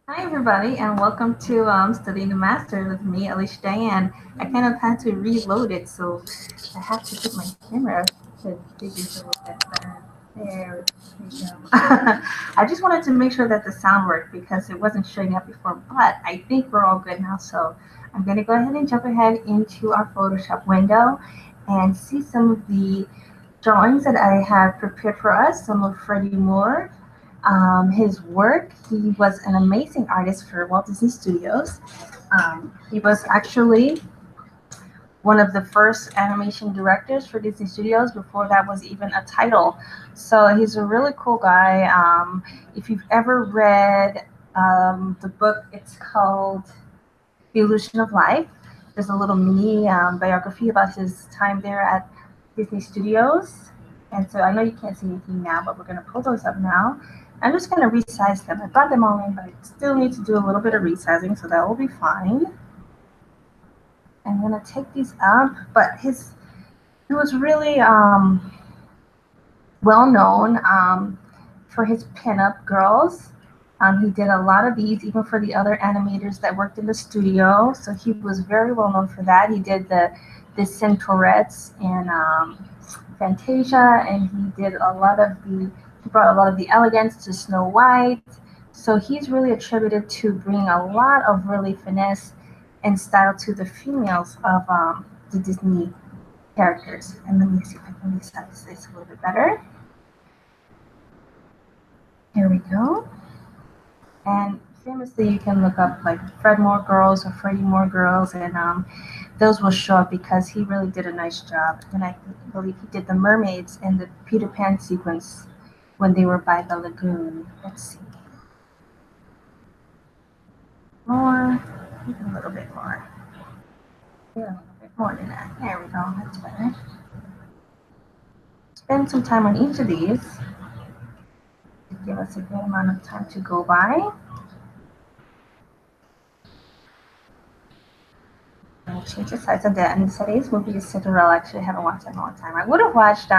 Hi, everybody, and welcome to Studying to Master with me, Alicia Dianne. I kind of had to reload it, so I have to put my camera to figure a little bit better. There we go. I just wanted to make sure that the sound worked because it wasn't showing up before, but I think we're all good now. So I'm going to go ahead and jump ahead into our Photoshop window and see some of the drawings that I have prepared for us, some of Freddie Moore. His work, he was an amazing artist for Walt Disney Studios. He was actually one of the first animation directors for Disney Studios before that was even a title. So he's a really cool guy. If you've ever read the book, it's called The Illusion of Life. There's a little mini biography about his time there at Disney Studios. And so I know you can't see anything now, but we're going to pull those up now. I'm just going to resize them. I brought them all in, but I still need to do a little bit of resizing, so that will be fine. I'm going to take these up, but he was really well known for his pinup girls. He did a lot of these, even for the other animators that worked in the studio. So he was very well known for that. He did the Centaurettes in Fantasia, and he brought a lot of the elegance to Snow White. So he's really attributed to bringing a lot of really finesse and style to the females of the Disney characters. And let me see if I can resize this a little bit better. Here we go. And famously, you can look up like Fred Moore girls or Freddie Moore girls, and those will show up because he really did a nice job. And I believe he did the mermaids in the Peter Pan sequence when they were by the lagoon. Let's see. More, even a little bit more. Yeah, a little bit more than that. There we go. That's better. Spend some time on each of these to give us a good amount of time to go by. I'll change the size of that. And today's movie is Cinderella. Actually, I haven't watched it in a long time. I would have watched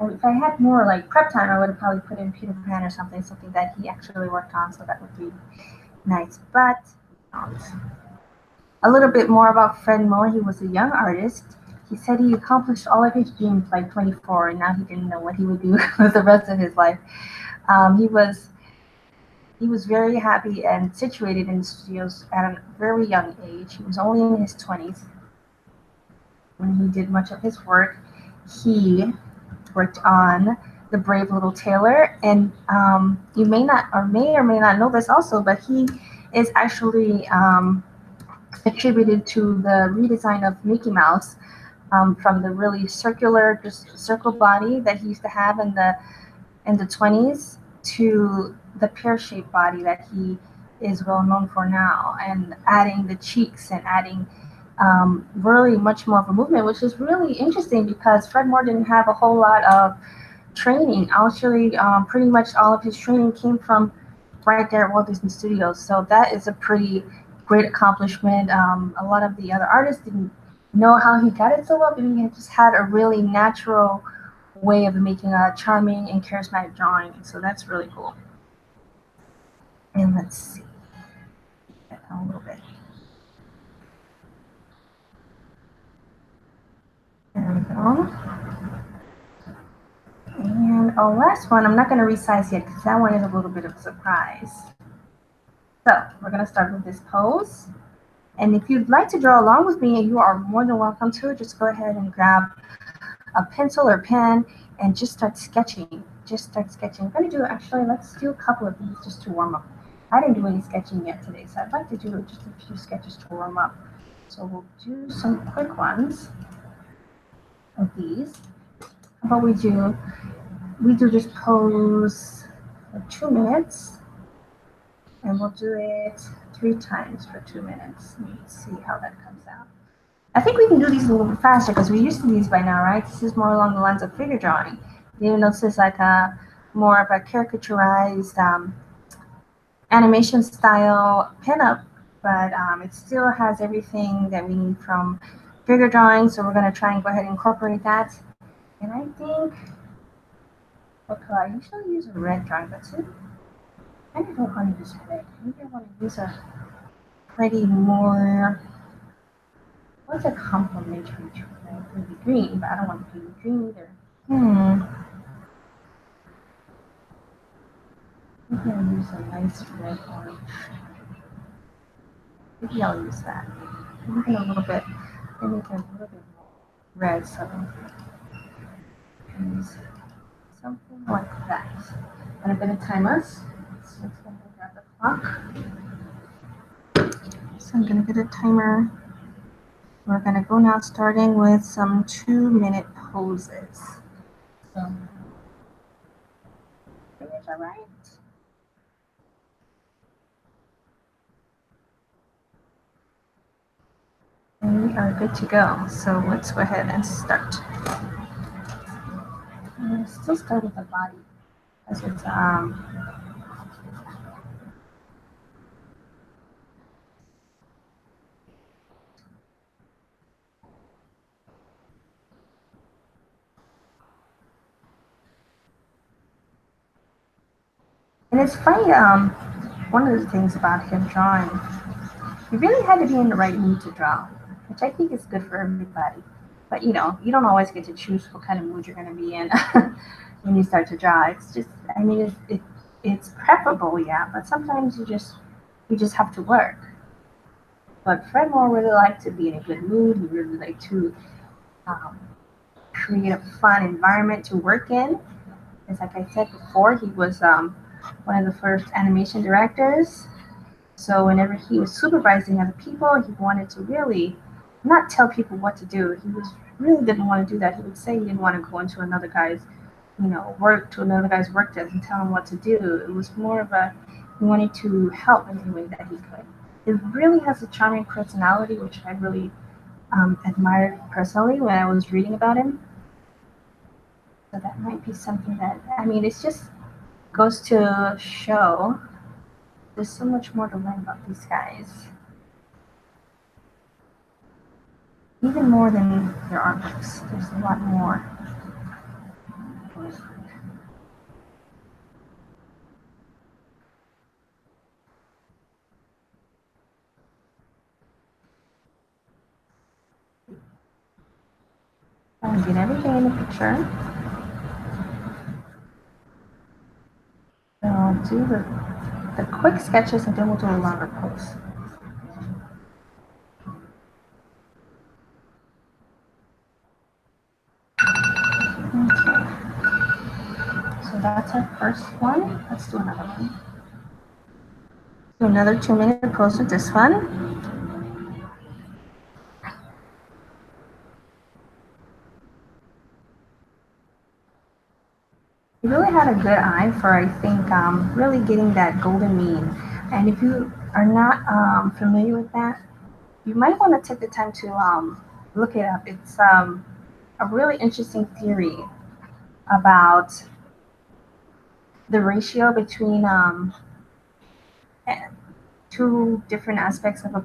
if I had more like prep time, I would have probably put in Peter Pan or something that he actually worked on, so that would be nice. But a little bit more about Fred Moore. He was a young artist. He said he accomplished all of his dreams by 24, and now he didn't know what he would do with the rest of his life. Um, he was he was very happy and situated in the studios at a very young age. He was only in his 20s when he did much of his work. He worked on The Brave Little Tailor, and you may or may not know this also, but he is actually attributed to the redesign of Mickey Mouse, from the really circular, just circle body that he used to have in the 20s to the pear-shaped body that he is well known for now, and adding the cheeks and adding really much more of a movement, which is really interesting because Fred Moore didn't have a whole lot of training. Actually, pretty much all of his training came from right there at Walt Disney Studios. So that is a pretty great accomplishment. A lot of the other artists didn't know how he got it so well, but he just had a really natural way of making a charming and charismatic drawing. So that's really cool. And let's see, a little bit. There we go. And our last one, I'm not going to resize yet because that one is a little bit of a surprise. So we're going to start with this pose. And if you'd like to draw along with me, you are more than welcome to. Just go ahead and grab a pencil or pen and just start sketching. Just start sketching. We're going to do, actually, let's do a couple of these just to warm up. I didn't do any sketching yet today, so I'd like to do just a few sketches to warm up. So we'll do some quick ones of these. How about we do this pose for 2 minutes, and we'll do it 3 times for 2 minutes. Let's see how that comes out. I think we can do these a little bit faster because we're used to these by now, right? This is more along the lines of figure drawing. Even though this is like a more of a caricaturized animation style pinup, but it still has everything that we need from figure drawing. So we're going to try and go ahead and incorporate that. And I think, what color? I usually use a red drawing, but I don't know if want to use red. Maybe I want to use a pretty more, what's a complementary to red? It would be green, but I don't want to be green either. Maybe I'll use a nice red orange. Maybe I'll use that. Maybe a little bit, maybe a little bit more red, so use something like that. And I'm going to time us. So it's going to grab the clock. So I'm going to get a timer. We're going to go now starting with some 2-minute poses. So, fingers all right? And we are good to go. So let's go ahead and start. I'm going to still start with the body because it's and it's funny, one of the things about him drawing, he really had to be in the right mood to draw, which I think is good for everybody. But you know, you don't always get to choose what kind of mood you're going to be in when you start to draw. It's just, I mean, it's preferable, yeah, but sometimes you just have to work. But Fred Moore really liked to be in a good mood. He really liked to create a fun environment to work in. As like I said before, he was one of the first animation directors. So whenever he was supervising other people, he wanted to really not tell people what to do. He really didn't want to do that. He would say he didn't want to go into another guy's, work desk and tell him what to do. It was more of he wanted to help in any way that he could. He really has a charming personality, which I really admired personally when I was reading about him. So that might be something that, I mean, it just goes to show there's so much more to learn about these guys. Even more than their artworks, there's a lot more. And get everything in the picture. So I'll do the quick sketches and then we'll do a longer pose. Okay. So that's our first one. Let's do another one. Do another 2-minute pose with this one. He really had a good eye for, I think, really getting that golden mean. And if you are not familiar with that, you might want to take the time to look it up. It's a really interesting theory about the ratio between two different aspects of a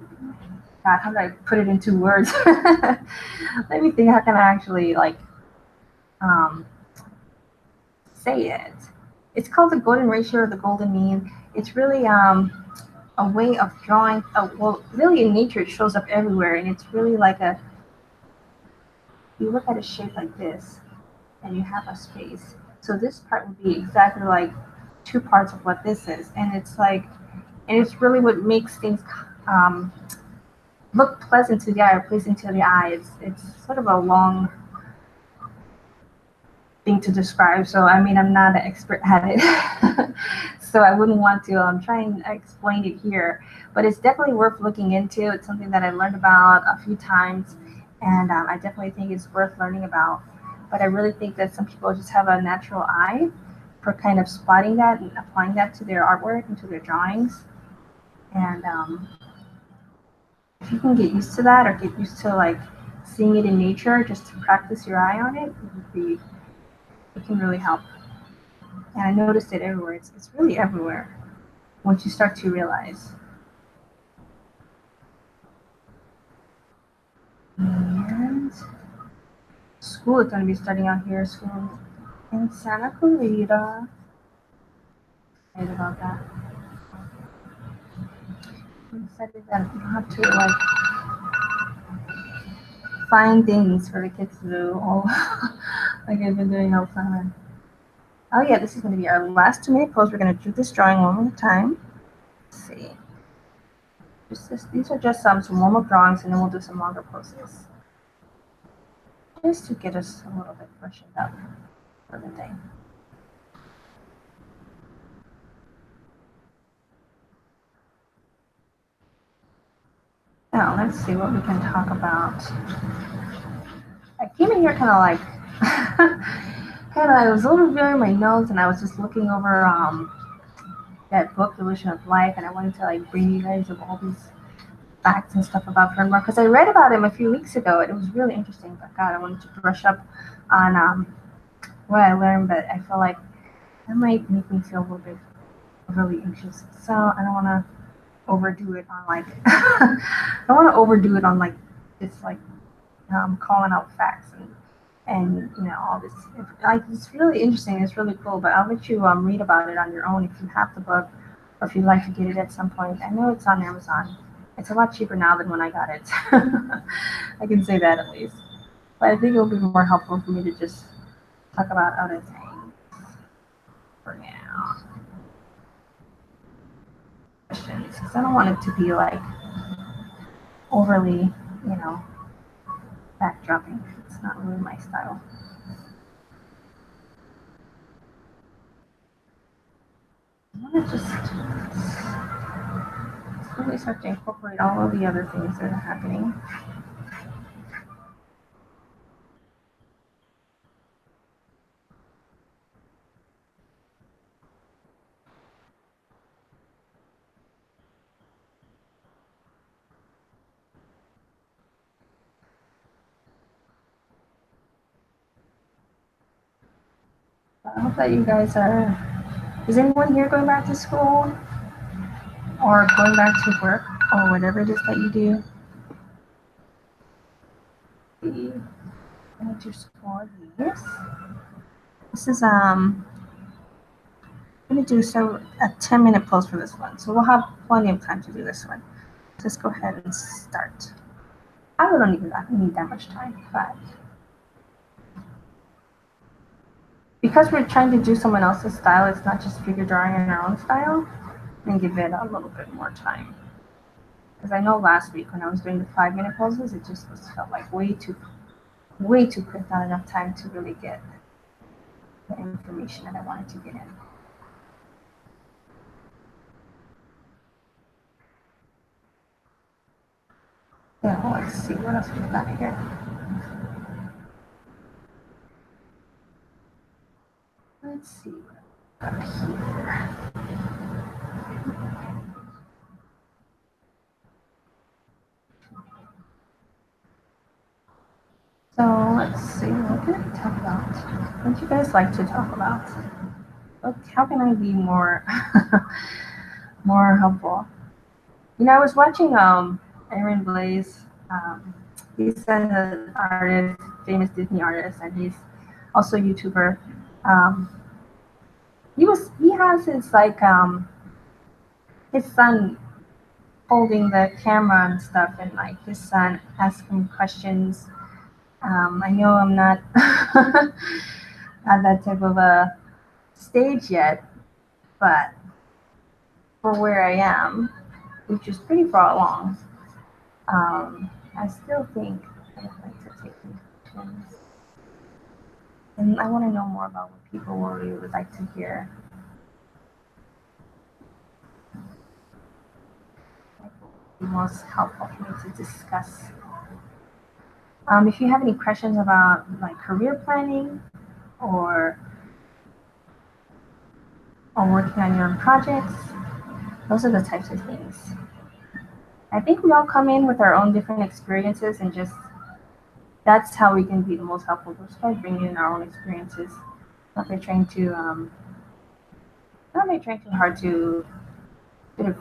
God, how do I put it into words? Let me think. How can I actually say it? It's called the golden ratio or the golden mean. It's really a way of drawing. Well, really in nature, it shows up everywhere, and it's really like you look at a shape like this, and you have a space. So this part would be exactly like 2 parts of what this is, and it's really what makes things look pleasant to the eye or pleasing to the eye. It's sort of a long thing to describe. So I mean, I'm not an expert at it, so I wouldn't want to try and explain it here. But it's definitely worth looking into. It's something that I learned about a few times, and I definitely think it's worth learning about. But I really think that some people just have a natural eye for kind of spotting that and applying that to their artwork and to their drawings. And if you can get used to that or get used to seeing it in nature just to practice your eye on it, it can really help. And I noticed it everywhere. It's really everywhere once you start to realize. And school is going to be starting out here. School in Santa Clarita. Excited about that. decided that you have to like find things for the kids to do all like I've been doing all summer. Oh yeah, this is going to be our last 2-minute pose. We're going to do this drawing one more time. Let's see. These are just some warm up drawings, and then we'll do some longer poses. Just to get us a little bit freshened up for the day. Now, let's see what we can talk about. I came in here kind of like, I was a little reviewing my notes, and I was just looking over that book, Illusion of Life, and I wanted to like bring you guys of all these facts and stuff about Fernmore, because I read about him a few weeks ago, and it was really interesting, but God, I wanted to brush up on what I learned, but I feel like that might make me feel a little bit really anxious, so I don't want to overdo it on like I don't want to overdo it on like just like calling out facts and you know all this. It's really interesting. It's really cool. But I'll let you read about it on your own if you have the book or if you'd like to get it at some point. I know it's on Amazon. It's a lot cheaper now than when I got it. I can say that at least. But I think it'll be more helpful for me to just talk about other things for now. Questions, because I don't want it to be like overly, you know, backdropping. It's not really my style. I want to just slowly start to incorporate all of the other things that are happening. I hope that you guys are. Is anyone here going back to school or going back to work or whatever it is that you do? Going to score these. This is I'm gonna do a 10-minute pose for this one, so we'll have plenty of time to do this one. Just go ahead and start. I don't even need that much time, but because we're trying to do someone else's style, it's not just figure drawing in our own style, and give it a little bit more time. Because I know last week when I was doing the 5-minute poses, it just felt like way too quick, not enough time to really get the information that I wanted to get in. So let's see what else we've got here. Let's see what I've got here. So let's see, what can I talk about? What do you guys like to talk about? How can I be more more helpful? You know, I was watching Aaron Blaise. He's an artist, famous Disney artist, and he's also a YouTuber. He has his like his son holding the camera and stuff, and like his son asking him questions. I know I'm not at that type of a stage yet, but for where I am, which is pretty far along, I still think I'd like to take questions. And I want to know more about what people really would like to hear. Like, what would be most helpful for me to discuss. If you have any questions about like career planning or working on your own projects, those are the types of things. I think we all come in with our own different experiences, and just that's how we can be the most helpful. Just by bringing in our own experiences, not by trying too hard to sort of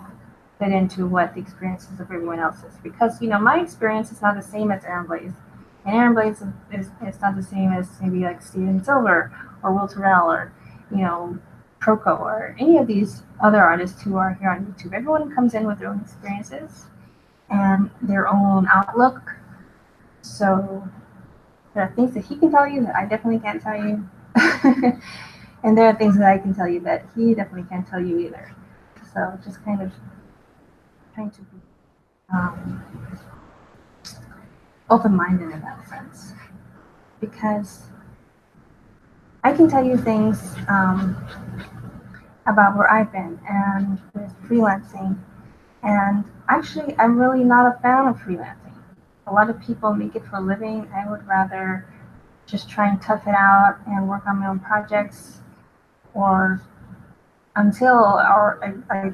fit into what the experiences of everyone else is. Because you know, my experience is not the same as Aaron Blaise, and Aaron Blaise is not the same as maybe like Steven Silver or Will Terrell or you know Proco or any of these other artists who are here on YouTube. Everyone comes in with their own experiences and their own outlook. So there are things that he can tell you that I definitely can't tell you. And there are things that I can tell you that he definitely can't tell you either. So just kind of trying to be open-minded in that sense. Because I can tell you things about where I've been and with freelancing. And actually, I'm really not a fan of freelancing. A lot of people make it for a living. I would rather just try and tough it out and work on my own projects, or I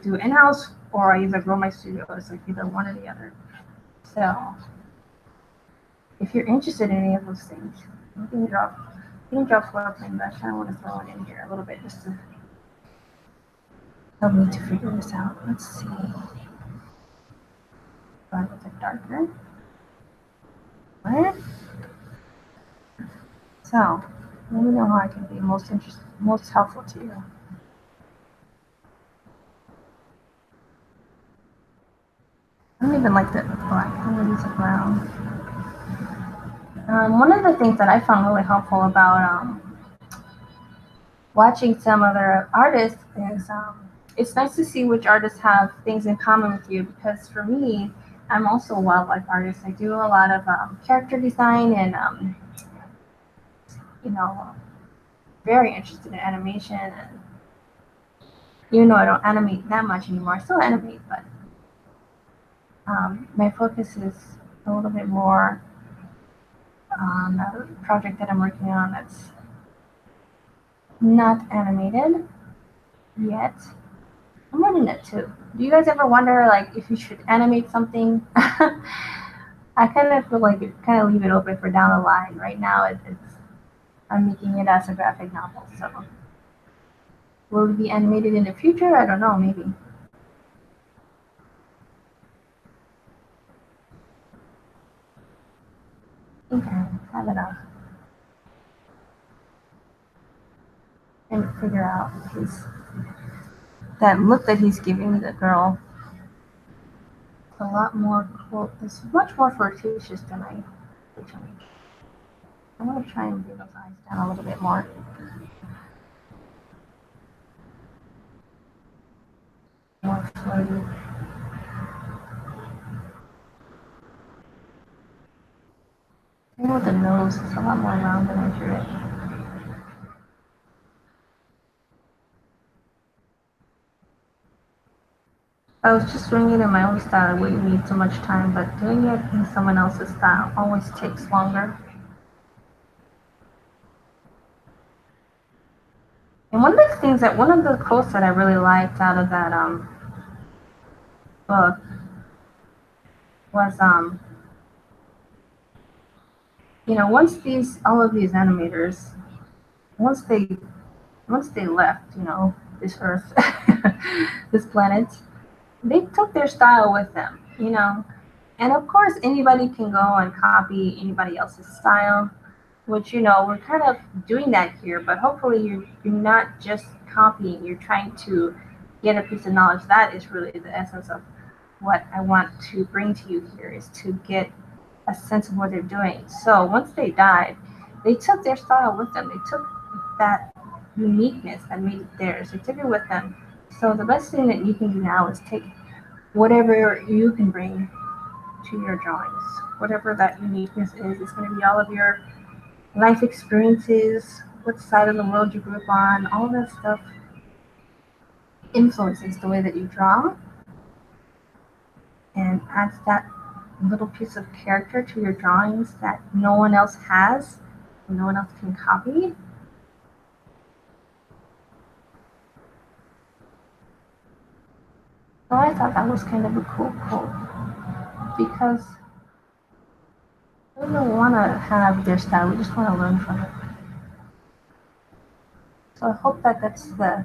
do in-house, or I either grow my studio. It's like either one or the other. So if you're interested in any of those things, you can drop floor plan, but I kind of want to throw it in here a little bit just to help me to figure this out. Let's see. Start with a darker. Right? So let me know how I can be most helpful to you. I don't even like the black. I'm gonna use a brown. One of the things that I found really helpful about watching some other artists is it's nice to see which artists have things in common with you, because for me, I'm also a wildlife artist. I do a lot of character design and very interested in animation. And even though I don't animate that much anymore, I still animate, but my focus is a little bit more on a project that I'm working on that's not animated yet. I'm learning it too. Do you guys ever wonder, like, if you should animate something? I kind of feel like leave it open for down the line. Right now, I'm making it as a graphic novel. So, will it be animated in the future? I don't know. Maybe. Okay, have it up and figure out that look that he's giving the girl. A lot more. It's much more flirtatious than I originally. I'm gonna try and bring those eyes down a little bit more. More flirty. Even with the nose, it's a lot more round than I drew it. I was just doing it in my own style. It wouldn't need so much time, but doing it in someone else's style always takes longer. And one of the quotes that I really liked out of that book was once all of these animators, once they left, this earth, this planet, they took their style with them, and of course anybody can go and copy anybody else's style, which we're kind of doing that here, but hopefully you're not just copying, you're trying to get a piece of knowledge. That is really the essence of what I want to bring to you here, is to get a sense of what they're doing. So once they died, they took their style with them. They took that uniqueness that made it theirs. They took it with them. So the best thing that you can do now is take whatever you can bring to your drawings. Whatever that uniqueness is, it's going to be all of your life experiences, what side of the world you grew up on, all that stuff influences the way that you draw and adds that little piece of character to your drawings that no one else has, no one else can copy. So I thought that was kind of a cool quote, because we don't want to have their style, we just want to learn from it. So I hope that that's the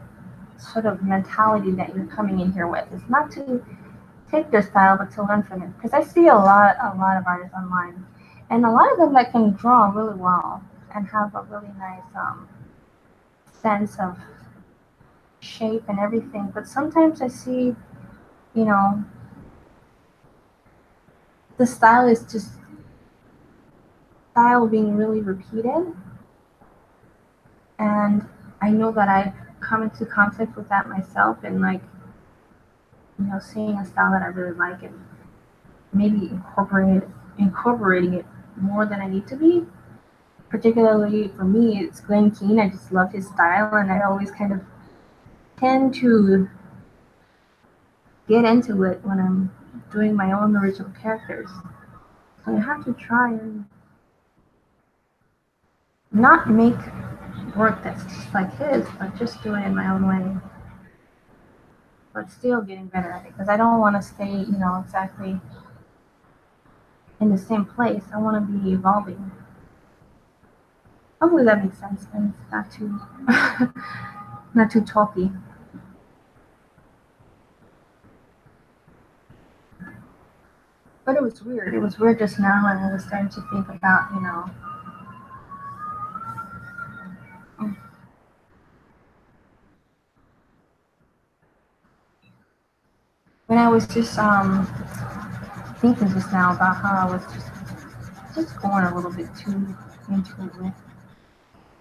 sort of mentality that you're coming in here with. It's not to take their style, but to learn from it. Because I see a lot of artists online, and a lot of them that can draw really well and have a really nice sense of shape and everything. But sometimes I see, you know, the style is just style being really repeated. And I know that I've come into conflict with that myself, and like, seeing a style that I really like and maybe incorporating it more than I need to be. Particularly for me, it's Glenn Keane. I just love his style, and I always kind of tend to get into it when I'm doing my own original characters. So I have to try and not make work that's just like his, but just do it in my own way. But still getting better at it, because I don't want to stay, exactly in the same place. I want to be evolving. Hopefully that makes sense and it's not too not too talky. But it was weird. It was weird just now when I was starting to think about, when I was just thinking just now about how I was just going a little bit too into it with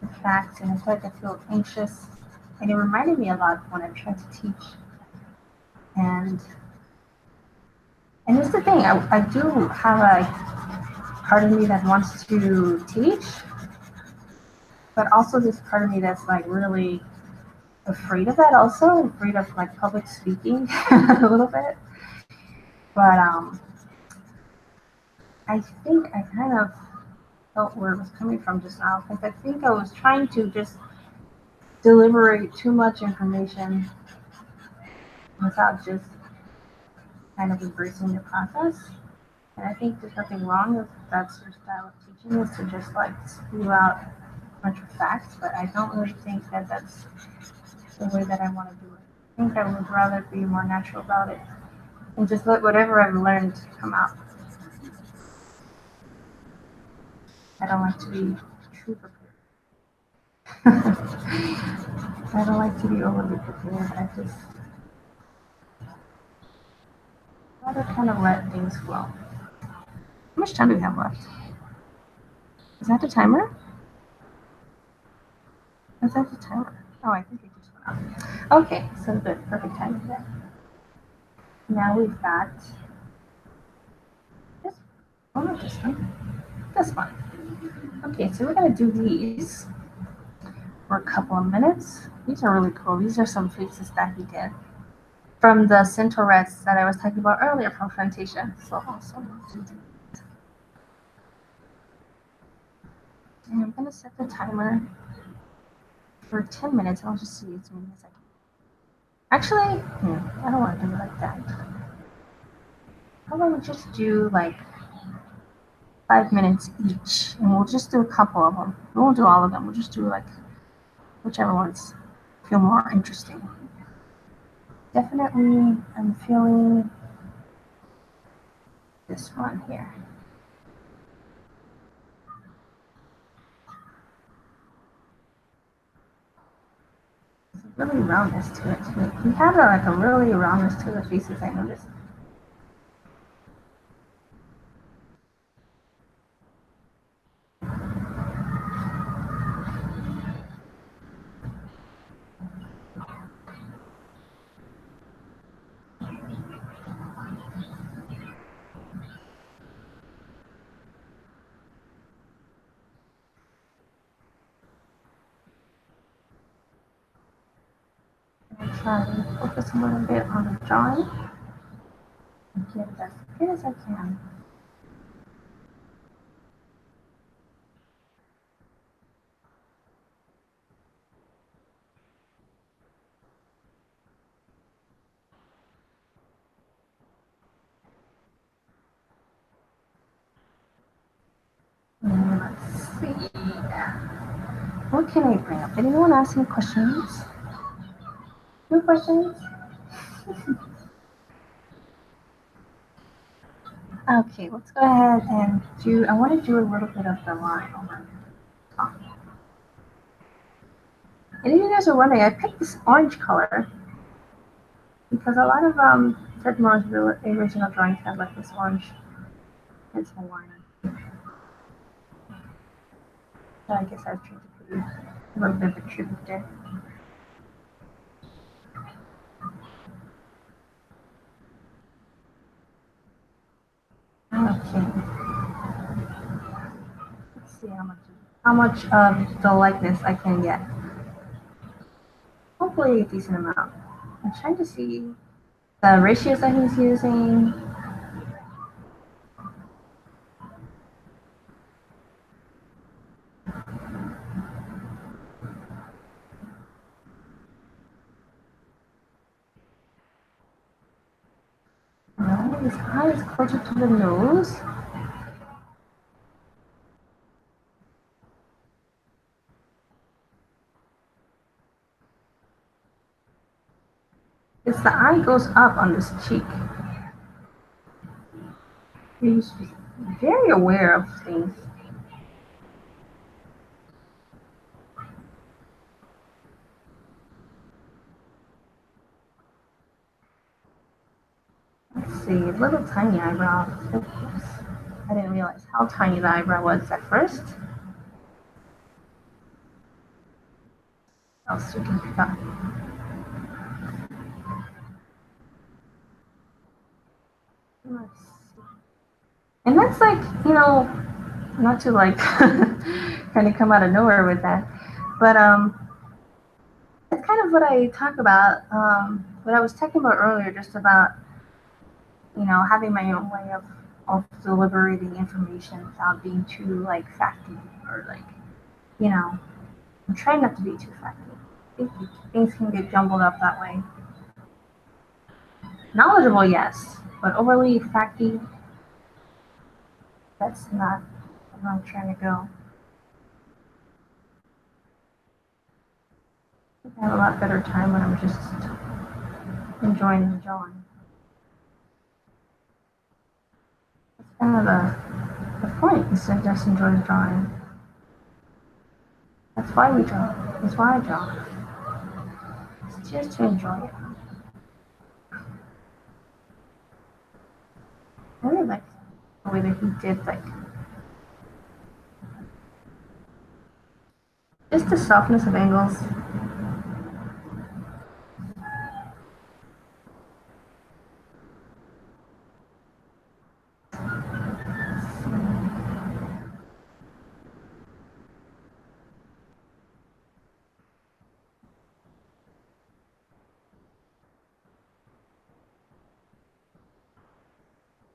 the facts, and I felt like I feel anxious, and it reminded me a lot of when I tried to teach. And it's the thing, I do have a part of me that wants to teach, but also this part of me that's like really afraid of that, also afraid of like public speaking a little bit. But I think I kind of felt where it was coming from just now, because I think I was trying to just deliberate too much information without just kind of embracing the process. And I think there's nothing wrong if that's your style of teaching, is to just like spew out a bunch of facts, but I don't really think that that's the way that I want to do it. I think I would rather be more natural about it and just let whatever I've learned come out. I don't like to be too prepared. I don't like to be overly prepared. I just rather kind of let things flow. How much time do we have left? Is that the timer? Is that the timer? Oh, I think it just went off. Okay, so good. Perfect timing there. Now we've got this. Oh, not this one. This one. Okay, so we're going to do these for a couple of minutes. These are really cool. These are some faces that he did from the Centaurettes that I was talking about earlier from Fantasia. So awesome. And I'm going to set the timer for 10 minutes. I'll just see as many as I can. Actually, I don't want to do it like that. How about we just do like 5 minutes each, and we'll just do a couple of them. We won't do all of them. We'll just do like whichever ones feel more interesting. Definitely, I'm feeling this one here. There's a really roundness to it too. We have like a really roundness to the faces, I noticed. I'm trying to focus a little bit on the drawing and get it as good as I can. Let's see. What can I bring up? Anyone ask any questions? No questions? Okay, let's go ahead and do, I want to do a little bit of the line over top. And if you guys are wondering, I picked this orange color because a lot of Fred Moore's original drawings have like this orange pencil line. So I guess I was trying to put a little bit of a tribute there. Okay. Let's see how much of the likeness I can get. Hopefully a decent amount. I'm trying to see the ratios that he's using. No, his eye is closer to the nose. It's the eye goes up on this cheek. He's very aware of things. Let's see, little tiny eyebrow. Oops. I didn't realize how tiny the eyebrow was at first. What else we can pick up? Let's see. And that's like, not to like kind of come out of nowhere with that, but that's kind of what I talk about. What I was talking about earlier, just about having my own way of deliberating information without being too like facty or like I'm trying not to be too facty. Things can get jumbled up that way. Knowledgeable, yes, but overly facty, that's not where I'm trying to go. I have a lot better time when I'm just enjoying the drawing. That's kind of the point, is to just enjoy the drawing. That's why we draw. That's why I draw. It's just to enjoy it. I really like the way that he did like just the softness of angles.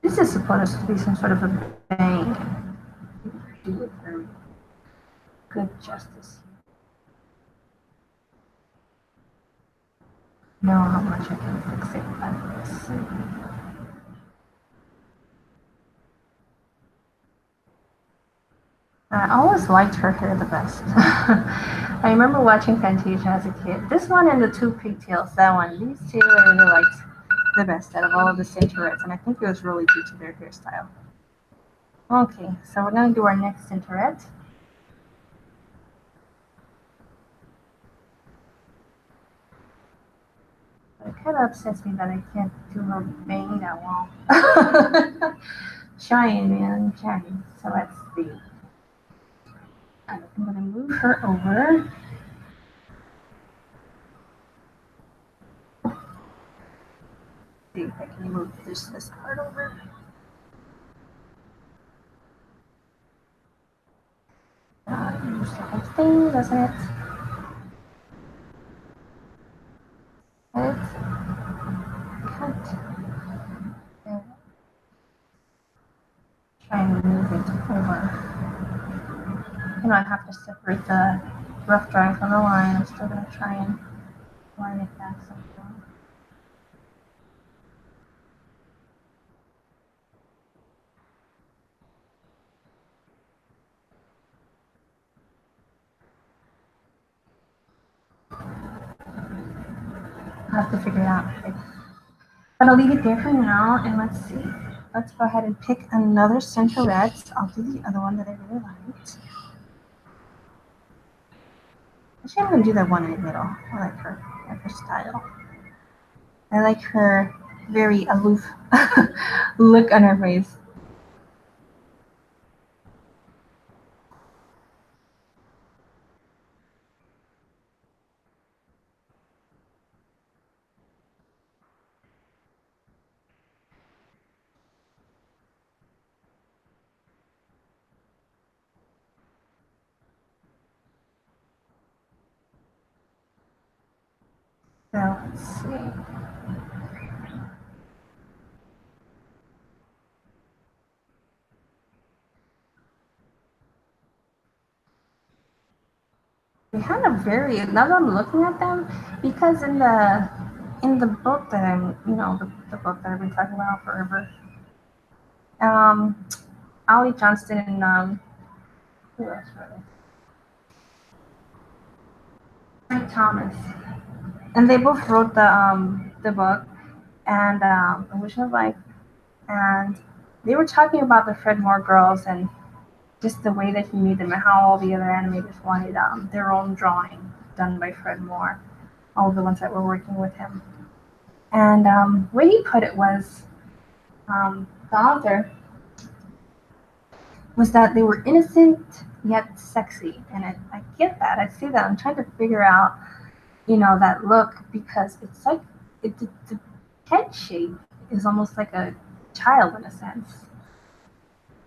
This is supposed to be some sort of a bang. Do it very good justice. Know how much I can fix it, but let's see. I always liked her hair the best. I remember watching Fantasia as a kid. This one and the two pigtails, that one. These two I really liked the best out of all of the Cinturettes, and I think it was really due to their hairstyle. Okay, so we're going to do our next Cinturette. It kind of upsets me that I can't do her bang that well. Trying, man, trying. So let's see. I'm going to move her over. See if I can move this part over. Use the whole thing, doesn't it? Cut. Try and move it over. I have to separate the rough drawing from the line. I'm still going to try and line it back somehow. I'll have to figure it out. But I'll leave it there for now, and let's see. Let's go ahead and pick another Cinturette. I'll do the other one that I really liked. Actually, I'm gonna do that one in the middle. I like her style. I like her very aloof look on her face. So let's see. They had a very now that I'm looking at them, because in the book that I'm the book that I've been talking about forever, um, Ollie Johnston and who else wrote it? Frank Thomas, and they both wrote the book and Illusion of Life, and they were talking about the Fred Moore girls and just the way that he made them and how all the other animators wanted their own drawing done by Fred Moore, all the ones that were working with him. And the way he put it was, the author, was that they were innocent yet sexy. And I get that. I see that. I'm trying to figure out, that look, because it's like the head shape is almost like a child in a sense,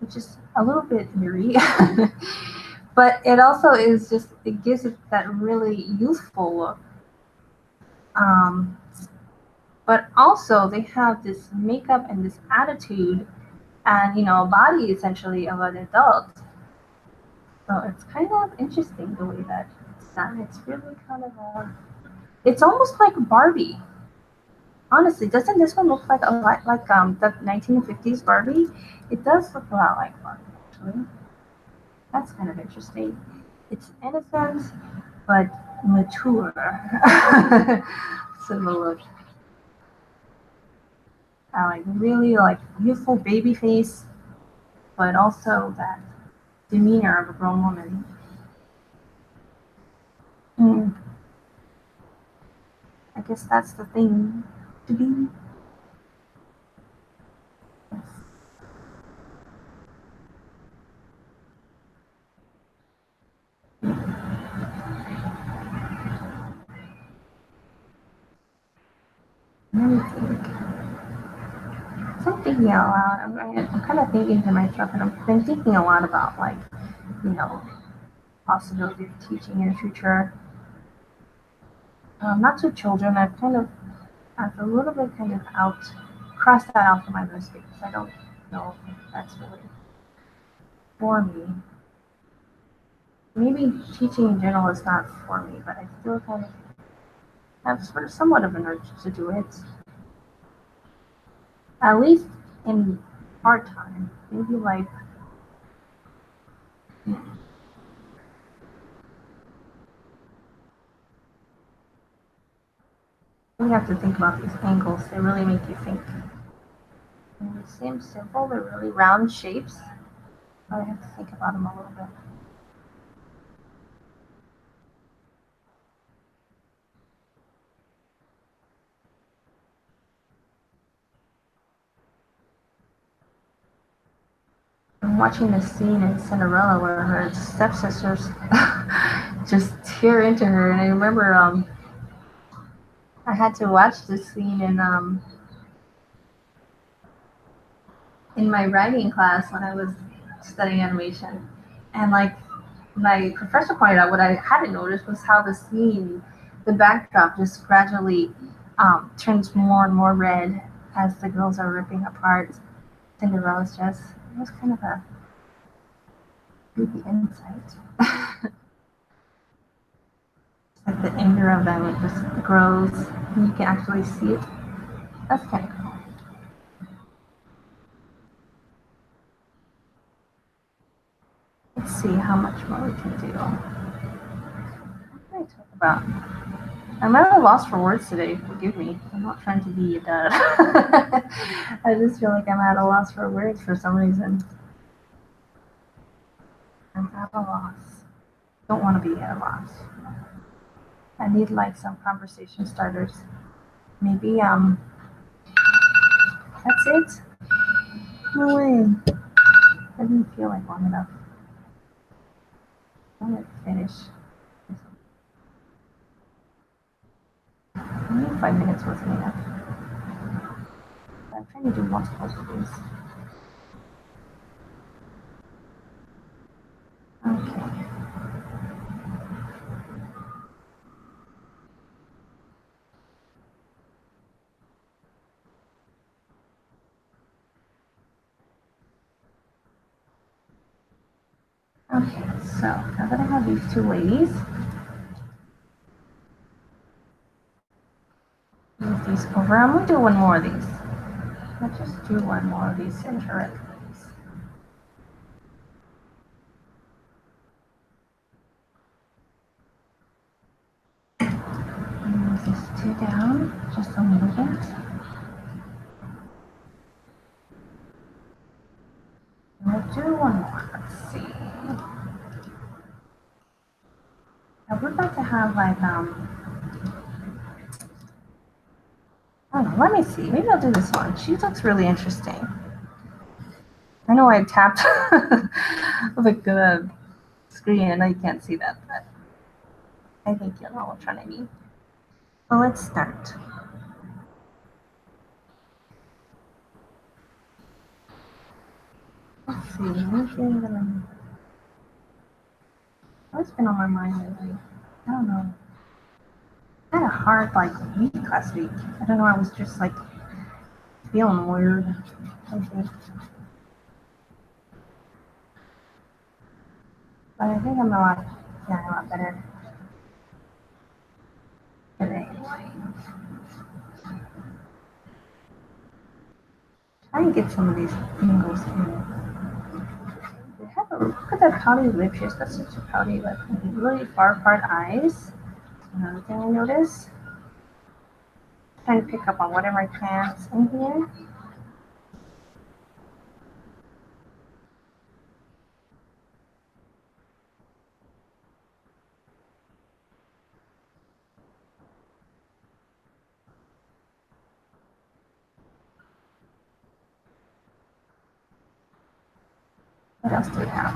which is a little bit eerie. But it also is just, it gives it that really youthful look. Um, but also they have this makeup and this attitude and body essentially of an adult. So it's kind of interesting the way that it's done. It's really kind of it's almost like Barbie. Honestly, doesn't this one look like a lot like the 1950s Barbie? It does look a lot like Barbie actually. That's kind of interesting. It's innocent but mature. So look, like really like youthful baby face, but also that demeanor of a grown woman. Mm, I guess that's the thing to be. Let me think. So I'm thinking out loud. I'm kind of thinking to myself, and I've been thinking a lot about like, you know, possibility of teaching in the future. Not to children. I've a little bit kind of crossed that out for my list because I don't know if that's really for me. Maybe teaching in general is not for me, but I still kind of have sort of somewhat of an urge to do it. At least in part time. Maybe like we have to think about these angles. They really make you think. And they seem simple. They're really round shapes, but I have to think about them a little bit. I'm watching this scene in Cinderella where her stepsisters just tear into her, and I remember I had to watch this scene in my writing class when I was studying animation, and like my professor pointed out, what I hadn't noticed was how the scene, the backdrop, just gradually turns more and more red as the girls are ripping apart Cinderella's dress. It was kind of a creepy insight. Like the anger of them, it just grows, and you can actually see it. That's kind of cool. Let's see how much more we can do. What can I talk about? I'm at a loss for words today. Forgive me. I'm not trying to be a dud. I just feel like I'm at a loss for words for some reason. I'm at a loss. Don't want to be at a loss. I need like some conversation starters. Maybe that's it. No way. Doesn't feel like long enough. I'm gonna finish. Maybe 5 minutes wasn't enough. I'm trying to do multiple of these. Okay. Okay, so now that I have these two ladies, move these over. I'm gonna do one more of these. Let's just do one more of these center ladies. Move these two down just a little bit. We'll do one more. Let's see. I would like to have like I don't know. Let me see. Maybe I'll do this one. She looks really interesting. I know I tapped the screen. I know you can't see that, but I think you'll know which one I mean. So let's start. Let's see. Anything that what's been on my mind lately? I don't know. I had a hard week last week. I don't know. I was just like feeling weird. I think. But I think I'm a lot better today. Try and get some of these angles in. They have look at that pouty lip. She has got such a pouty lip. Really far apart eyes. Another thing I notice. Trying to pick up on whatever I can in here. What else do we have?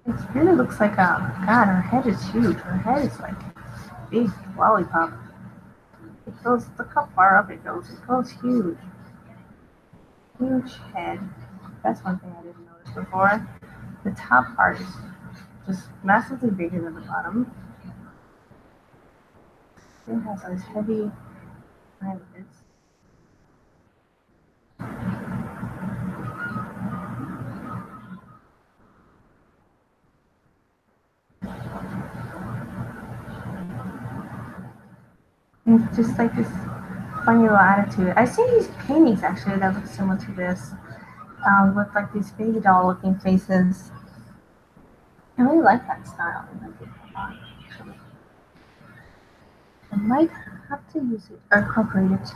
It really looks like God, her head is huge. Her head is like a big lollipop. It goes, look how far up it goes. It goes huge. Huge head. That's one thing I didn't notice before. The top part is just massively bigger than the bottom. It has those heavy eyelids. And it's just like this funny little attitude. I see these paintings actually that look similar to this, with like these baby doll looking faces. I really like that style. I might have to use it or incorporate it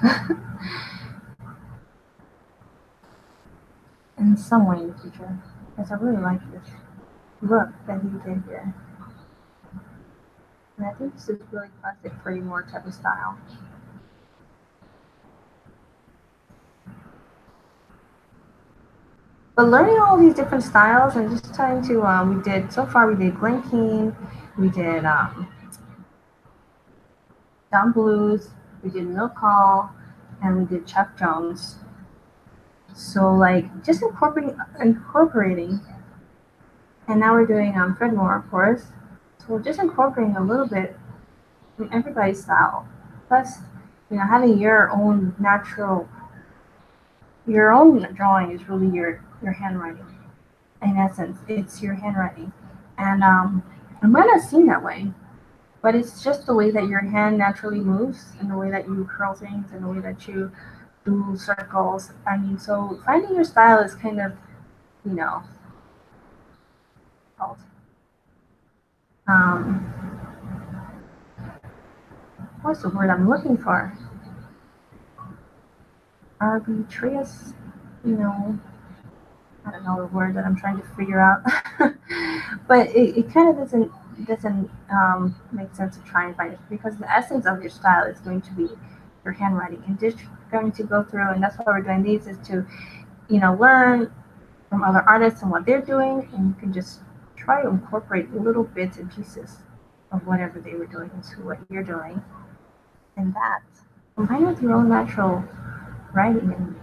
in some way in the future, because I really like this look that he did here. And I think this is really classic Freddie Moore type of style. But learning all these different styles and just trying to, we did Glen Keane, we did Don Blues, we did Milk Hall, and we did Chuck Jones. So like just incorporating, and now we're doing Fred Moore, of course. So we're just incorporating a little bit from everybody's style. Plus, having your own drawing is really your handwriting. In essence, it's your handwriting, and it might not seem that way, but it's just the way that your hand naturally moves, and the way that you curl things, and the way that you do circles. I mean, so finding your style is kind of, you know, called um, what's the word I'm looking for? Arbitrarious, you know, I don't know the word that I'm trying to figure out, but it kind of doesn't make sense to try and find it because the essence of your style is going to be your handwriting, and just going to go through, and that's why we're doing these is to learn from other artists and what they're doing, and you can just try to incorporate little bits and pieces of whatever they were doing into what you're doing, and that combined with your own natural writing and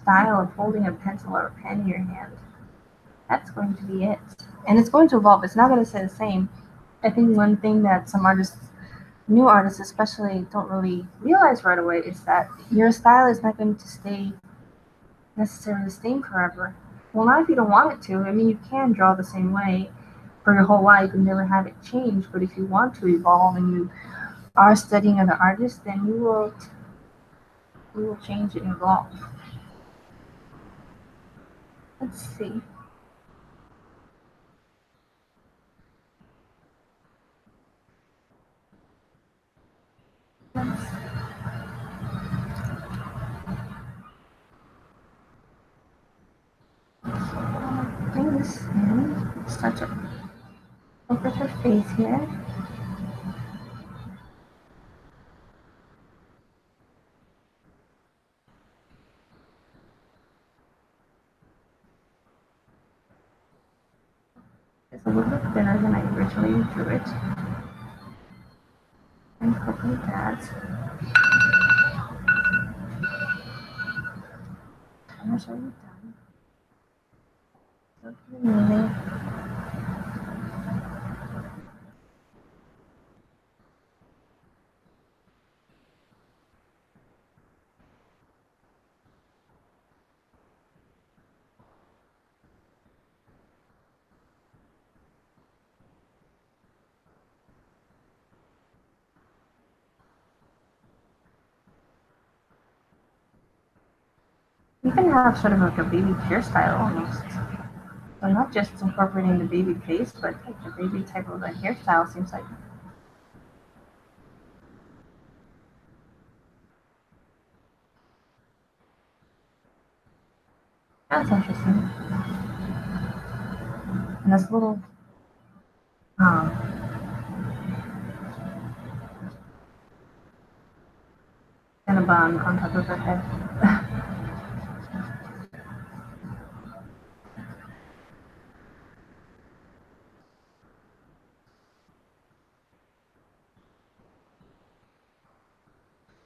style of holding a pencil or a pen in your hand. That's going to be it. And it's going to evolve. It's not going to stay the same. I think one thing that some artists, new artists especially, don't really realize right away is that your style is not going to stay necessarily the same forever. Well, not if you don't want it to. I mean, you can draw the same way for your whole life and never have it change. But if you want to evolve and you are studying other artists, then you will change and evolve. Let's see. Let's bring this in. Start to over her face here. It's a little bit thinner than I originally drew it. Incorporate that. I'm not sure you're done. So keep moving. You can have sort of like a baby hairstyle almost. So not just incorporating the baby face, but like the baby type of a hairstyle seems like. That's interesting. And this little um, Cinnabon on top of her head.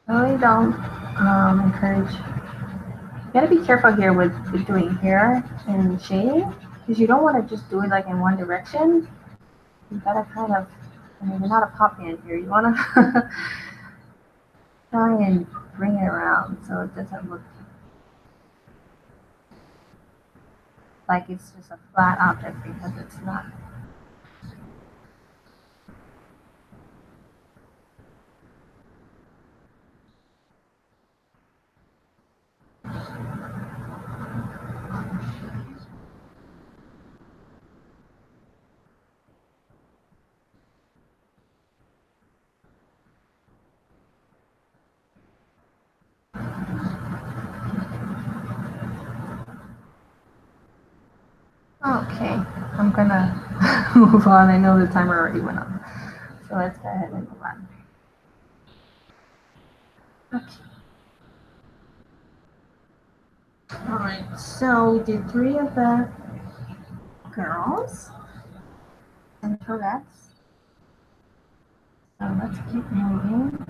I really don't encourage. You gotta be careful here with doing hair and shading because you don't want to just do it like in one direction. You gotta kind of, I mean, you're not a pop band here. You wanna try and bring it around so it doesn't look like it's just a flat object because it's not. Okay, I'm gonna move on. I know the timer already went on. So let's go ahead and move on. Okay. Alright, so we did 3 of the girls and Tourette's. So let's keep moving.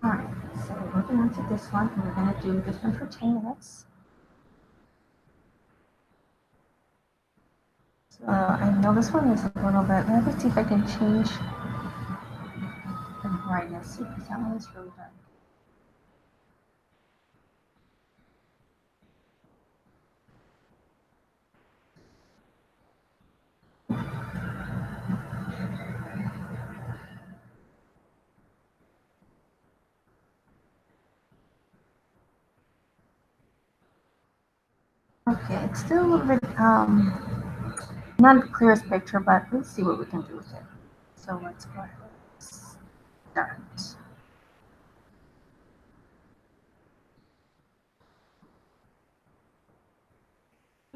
Alright, so we're moving on to this one. We're gonna do this one for 10 minutes. So I know this one is a little bit, let me see if I can change the brightness because that one is really dark. Okay, it's still a little bit not the clearest picture, but let's see what we can do with it. So let's go ahead and start.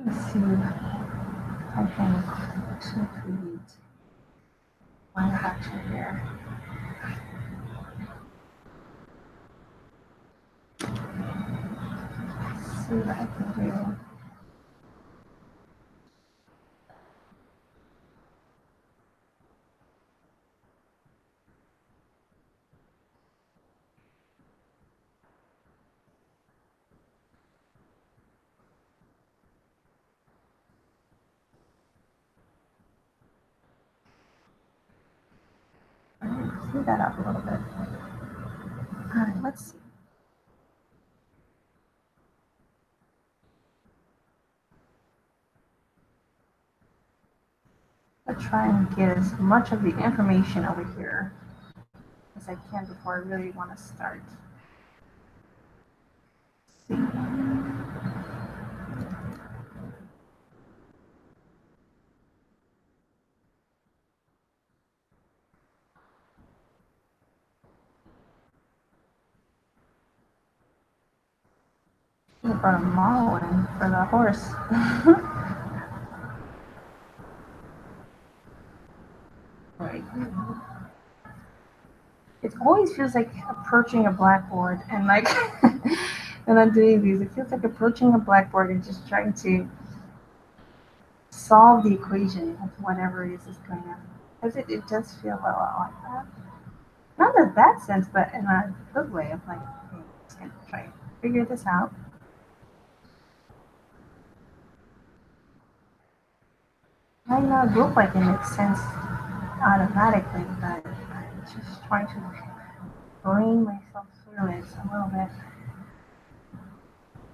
Let's see if I can actually create line of action here. Let's see what I can do. Speed that up a little bit. All right, let's see. I'll try and get as much of the information over here as I can before I really want to start. Let's see. I brought a model in for the horse. Right. It always feels like approaching a blackboard, and like when I'm doing these, it feels like approaching a blackboard and just trying to solve the equation of whatever it is going on. Because it does feel a lot like that. Not in a bad sense, but in a good way of like, hey, I'm just gonna try to figure this out. I know it look like it makes sense automatically, but I'm just trying to bring myself through it a little bit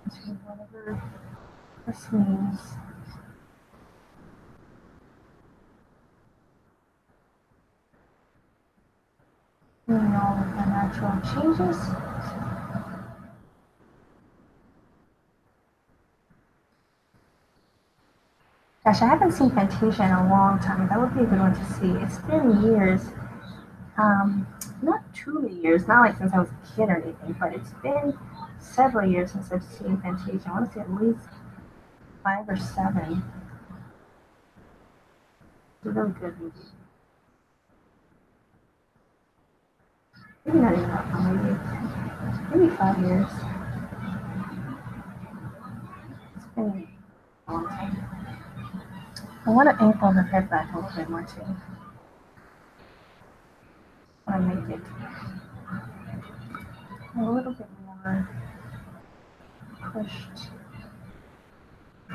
into whatever this means. Doing all of the natural changes. Gosh, I haven't seen Fantasia in a long time. That would be a good one to see. It's been years. Not too many years, not like since I was a kid or anything, but it's been several years since I've seen Fantasia. I want to say at least 5 or 7. It's a really good movie. Maybe not even that long, maybe 5 years. It's been a long time. I want to angle the head back a little bit more too. I want to make it a little bit more pushed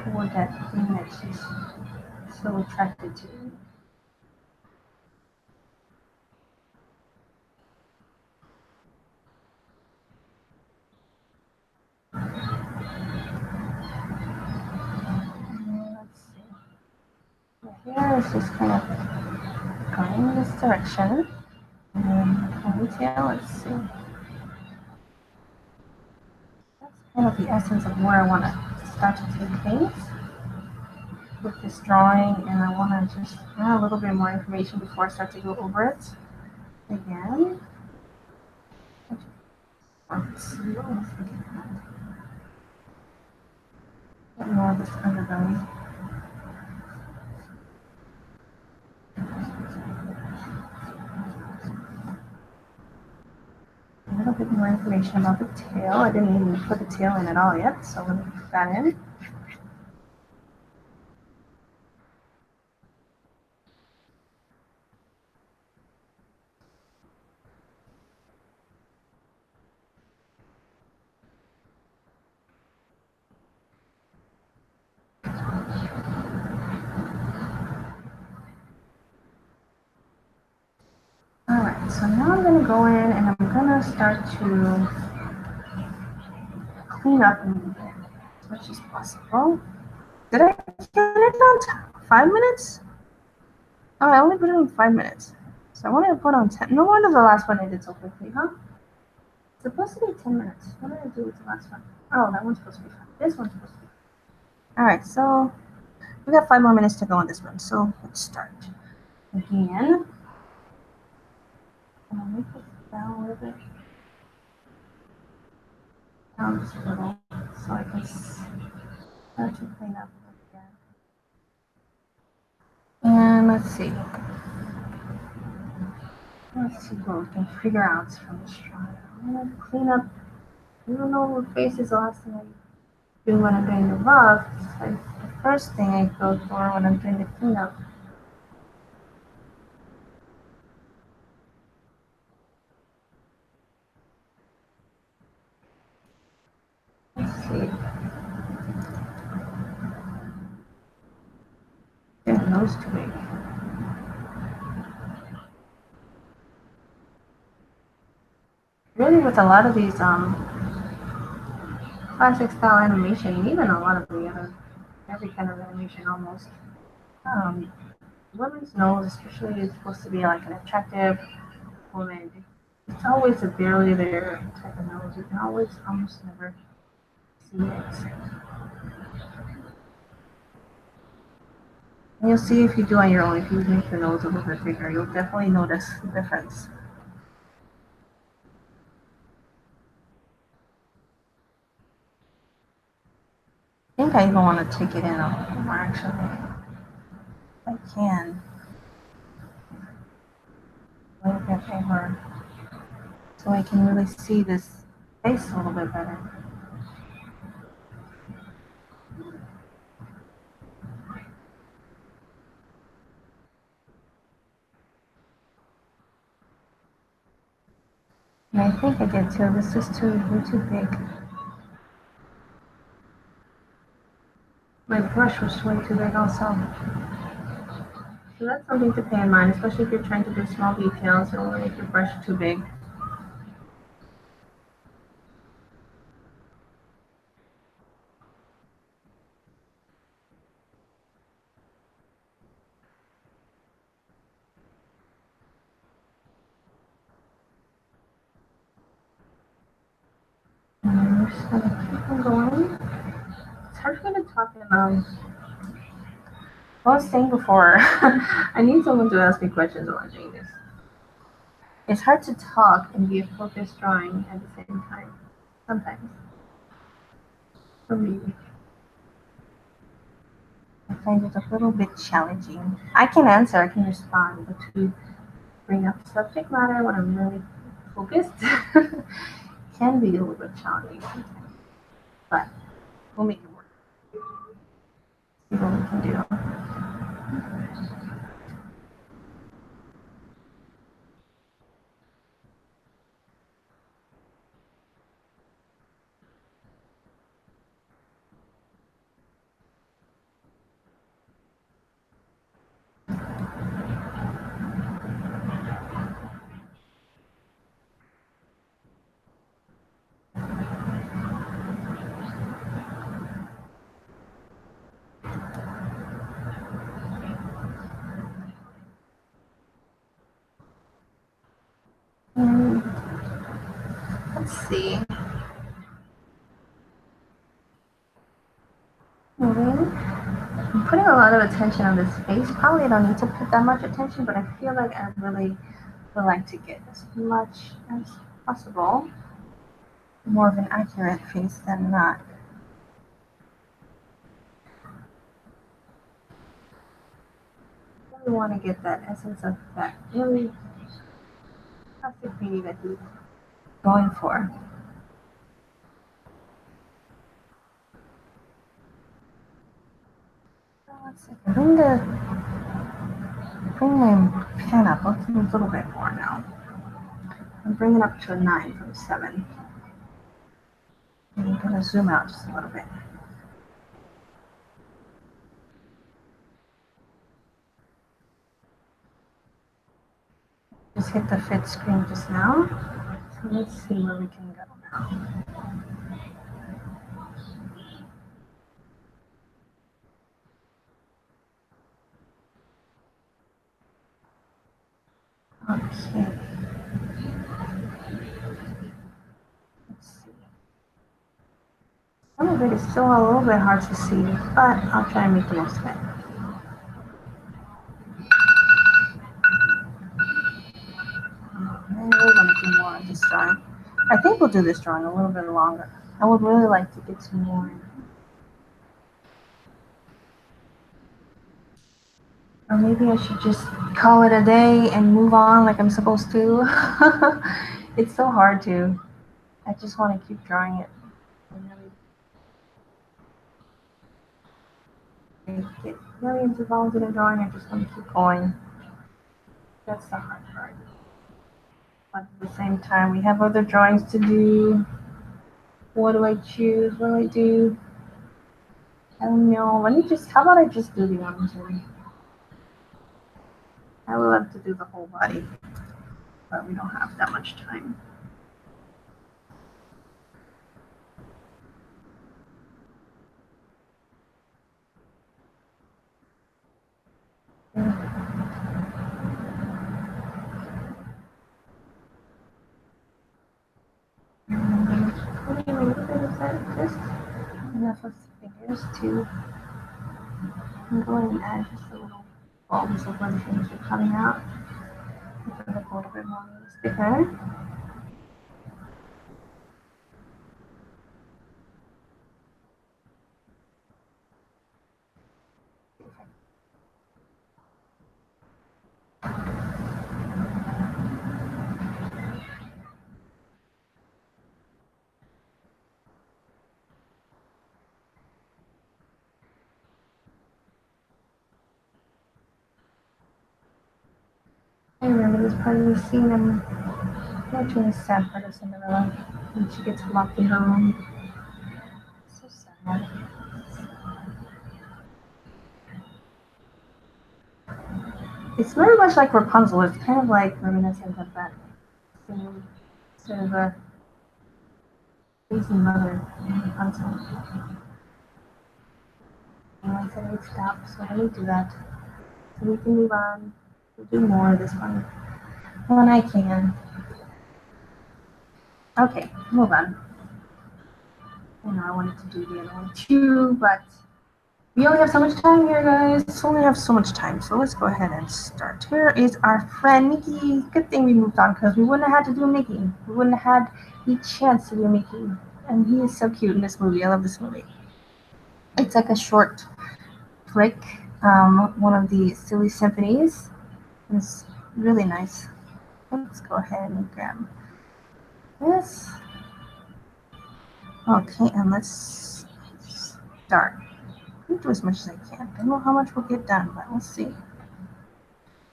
toward that thing that she's so attracted to. Let's see. The hair is just kind of going in this direction. And then the ponytail, let's see. That's kind of the essence of where I want to start to take things with this drawing, and I want to just add a little bit more information before I start to go over it again. Let's see what I was thinking about. Get more of this underbelly. A little bit more information about the tail. I didn't even put the tail in at all yet, so let me put that in. Alright, so now I'm going to go in and I'm going to start to clean up as much as possible. Did I get it on 5 minutes? Oh, I only put it on 5 minutes. So I wanted to put on 10. No wonder the last one I did so quickly, huh? It's supposed to be 10 minutes. What did I do with the last one? Oh, that one's supposed to be 5. This one's supposed to be 5. Alright, so we got 5 more minutes to go on this one. So let's start again. I'm gonna make this down a little bit. Down just a little so I can start to clean up again. let's see. Let's see what we can figure out from this drawing. I'm gonna clean up. I don't know what face is the last thing I do when I'm doing the rough. It's like the first thing I go for when I'm doing the cleanup. Let's see. Their nose too big. Really, with a lot of these classic style animation, even a lot of the other every kind of animation almost. Um, Women's nose, especially, is supposed to be like an attractive woman. It's always a barely there type of nose. You can always almost never see it. And you'll see if you do on your own, if you make your nose a little bit bigger, you'll definitely notice the difference. I think I even want to take it in a little more actually. If I can. A little bit more. So I can really see this face a little bit better. And I think I did too. This is way too big. My brush was way too big also. So that's something to pay in mind, especially if you're trying to do small details. Don't want to make your brush too big. And I'm just gonna keep on going. It's hard for me to talk in I was saying before, I need someone to ask me questions while I'm doing this. It's hard to talk and be a focused drawing at the same time. Sometimes. For me. I find it a little bit challenging. I can answer, I can respond, but to bring up subject matter when I'm really focused can be a little bit challenging sometimes. But we'll make it work. See what we can do. And let's see. Moving. I'm putting a lot of attention on this face. Probably I don't need to put that much attention, but I feel like I really would like to get as much as possible. More of an accurate face than not. I really want to get that essence of that really plastic beauty that he's going for. So let's see. Bring my pen up. Let's do a little bit more now. I'm bringing up to a 9 from 7. And I'm going to zoom out just a little bit. Just hit the fit screen just now. So let's see where we can go now. Okay. Let's see. Some of it is still a little bit hard to see, but I'll try and make the most of it. And we're going to do more of this drawing. I think we'll do this drawing a little bit longer. I would really like to get some more. Or maybe I should just call it a day and move on like I'm supposed to. It's so hard to. I just want to keep drawing it. I get millions of dollars in a drawing. I just want to keep going. That's the hard part. But at the same time, we have other drawings to do. What do I choose? What do I do? I don't know. How about I just do the arms one? I would love to do the whole body, but we don't have that much time. Maybe a little bit of that, just enough of the fingers to go and add just a little bulbs of where the things are coming out. Make it look a little bit more realistic there. I remember this part of the scene. I'm watching the sad part of Cinderella when she gets locked in her room. So sad. It's very much like Rapunzel. It's kind of like reminiscent of that scene. Sort of a lazy mother in Rapunzel. And I said I'd stop, so let me do that. So we can move on. We'll do more of this one when I can. Okay, move on. I know I wanted to do the other one too, but we only have so much time here, guys. We only have so much time, so let's go ahead and start. Here is our friend Mickey. Good thing we moved on because we wouldn't have had to do Mickey. We wouldn't have had the chance to do Mickey. And he is so cute in this movie. I love this movie. It's like a short flick, one of the silly symphonies. It's really nice. Let's go ahead and grab this. Okay, and let's start. I'll do as much as I can. I don't know how much we'll get done, but we'll see. I'm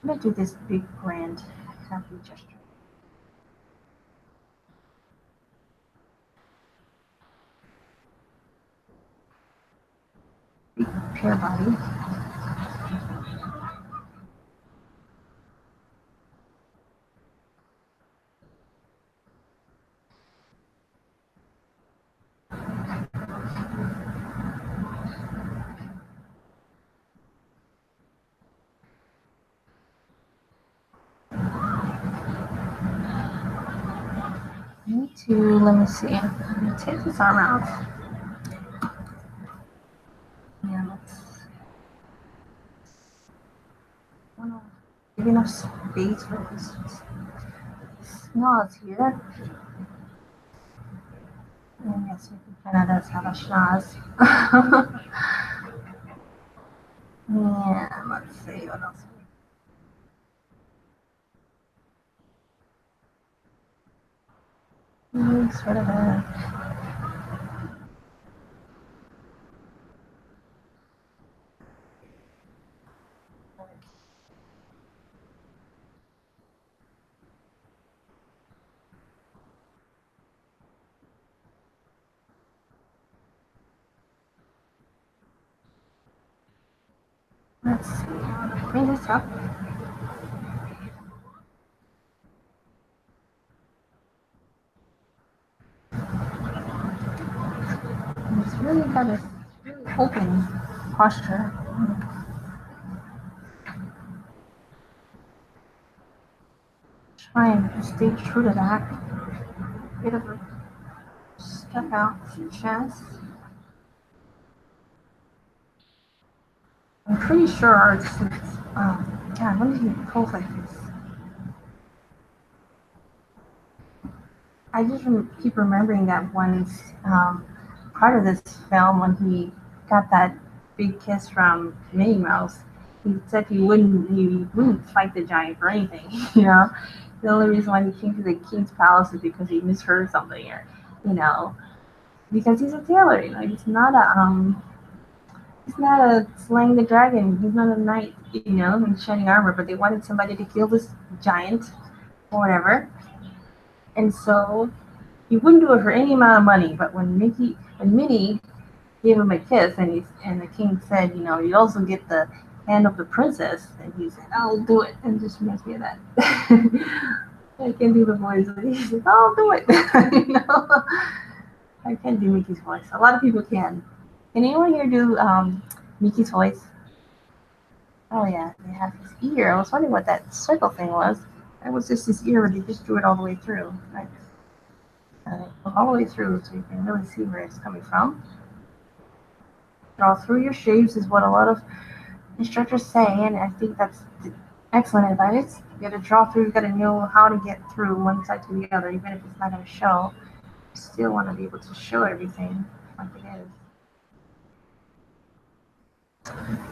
gonna do this big, grand, happy gesture. Big pear body. Let me see. I'm gonna take this arm out. Yeah, let's wanna give enough space for this schnoz here. And yes, we can kind of does have a schnoz. Yeah, let's see what else. Sort of a let's see. Bring this up. It's really got a really open posture. Try and stay true to that. Bit of a step out chest. I'm pretty sure it's God, when did he pose like this? I just keep remembering that one part of this film when he got that big kiss from Minnie Mouse. he said he wouldn't fight the giant for anything. The only reason why he came to the king's palace is because he misheard something, or you know, because he's a tailor. He's not a slaying the dragon. He's not a knight, in shining armor. But they wanted somebody to kill this giant or whatever, and so he wouldn't do it for any amount of money. But when Minnie gave him a kiss, and the king said, you also get the hand of the princess, and he said, "I'll do it," and just reminds me of that. I can do the voice. He's like, "I'll do it." I can't do Mickey's voice. A lot of people can. Can anyone here do Mickey's voice? Oh yeah, they have his ear. I was wondering what that circle thing was. It was just his ear, but he just drew it all the way through. Right. All the way through, so you can really see where it's coming from. Draw through your shapes is what a lot of instructors say, and I think that's excellent advice. You got to draw through. You got to know how to get through one side to the other, even if it's not going to show. You still want to be able to show everything like it is.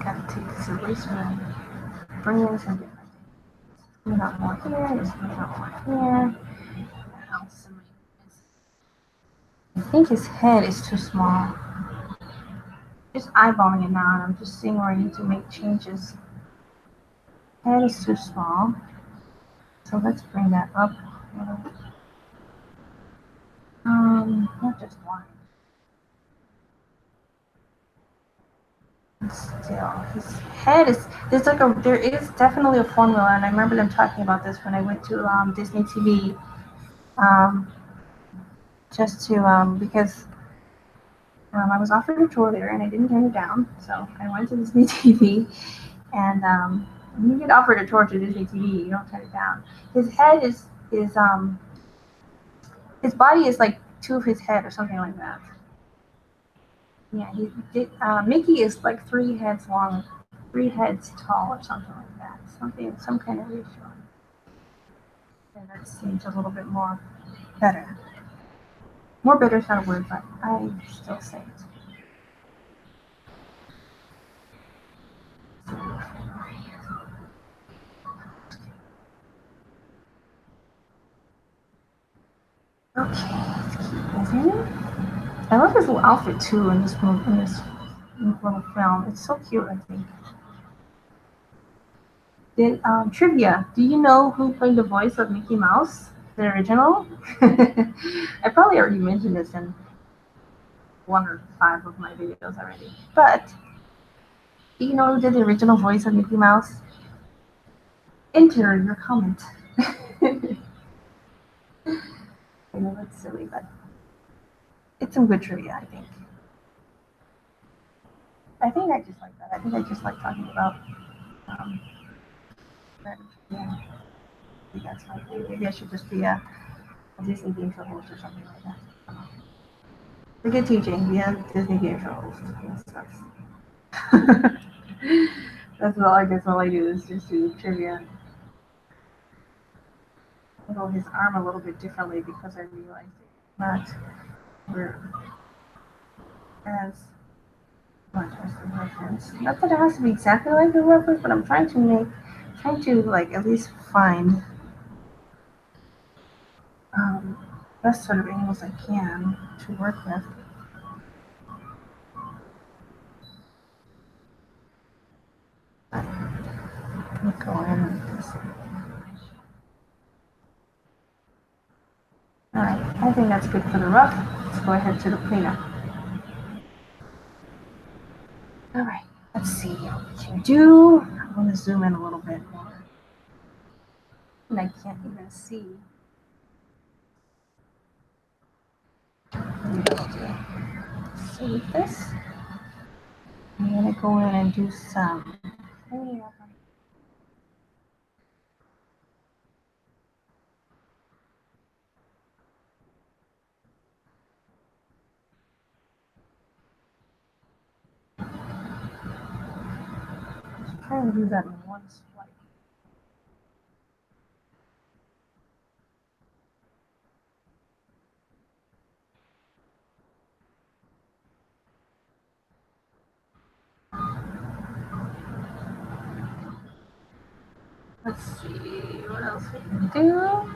Got to take this eraser and bring in some different things. Bring out more here. Just bring out more here. I think his head is too small. Just eyeballing it now, and I'm just seeing where I need to make changes. Head is too small, so let's bring that up. Not just one. Still, his head is there is definitely a formula, and I remember them talking about this when I went to Disney TV, just to because I was offered a tour there and I didn't turn it down, so I went to Disney TV, and when you get offered a tour to Disney TV, you don't turn it down. His head is his body is like two of his head or something like that. Yeah, Mickey is like 3 heads long, 3 heads tall, or something like that. Some kind of ratio. And that seems a little bit more better. More better is not a word, but I still say it. Okay, let's keep moving. I love his little outfit too in this little film. It's so cute, I think. Trivia. Do you know who played the voice of Mickey Mouse, the original? I probably already mentioned this in 1 or 5 of my videos already. But do you know who did the original voice of Mickey Mouse? Enter your comment. I know that's silly, but it's some good trivia, I think. I think I just like that. I think I just like talking about yeah. I think that's my thing. Maybe I should just be a Disney game show host or something like that. Forget teaching, be a Disney game show host. That sucks. That's all I guess all I do is just do trivia. Wiggle his arm a little bit differently because I realized it's not where as much as the reference. Not that it has to be exactly like the reference, but I'm trying to like at least find best sort of angles I can to work with. Let me go in and this. Alright, I think that's good for the rough. Let's go ahead to the cleanup. Alright, let's see what we can do. I'm going to zoom in a little bit more. And I can't even see. Save this. I'm going to go in and do some cleanup. Try and do that in one swipe. Let's see what else we can do.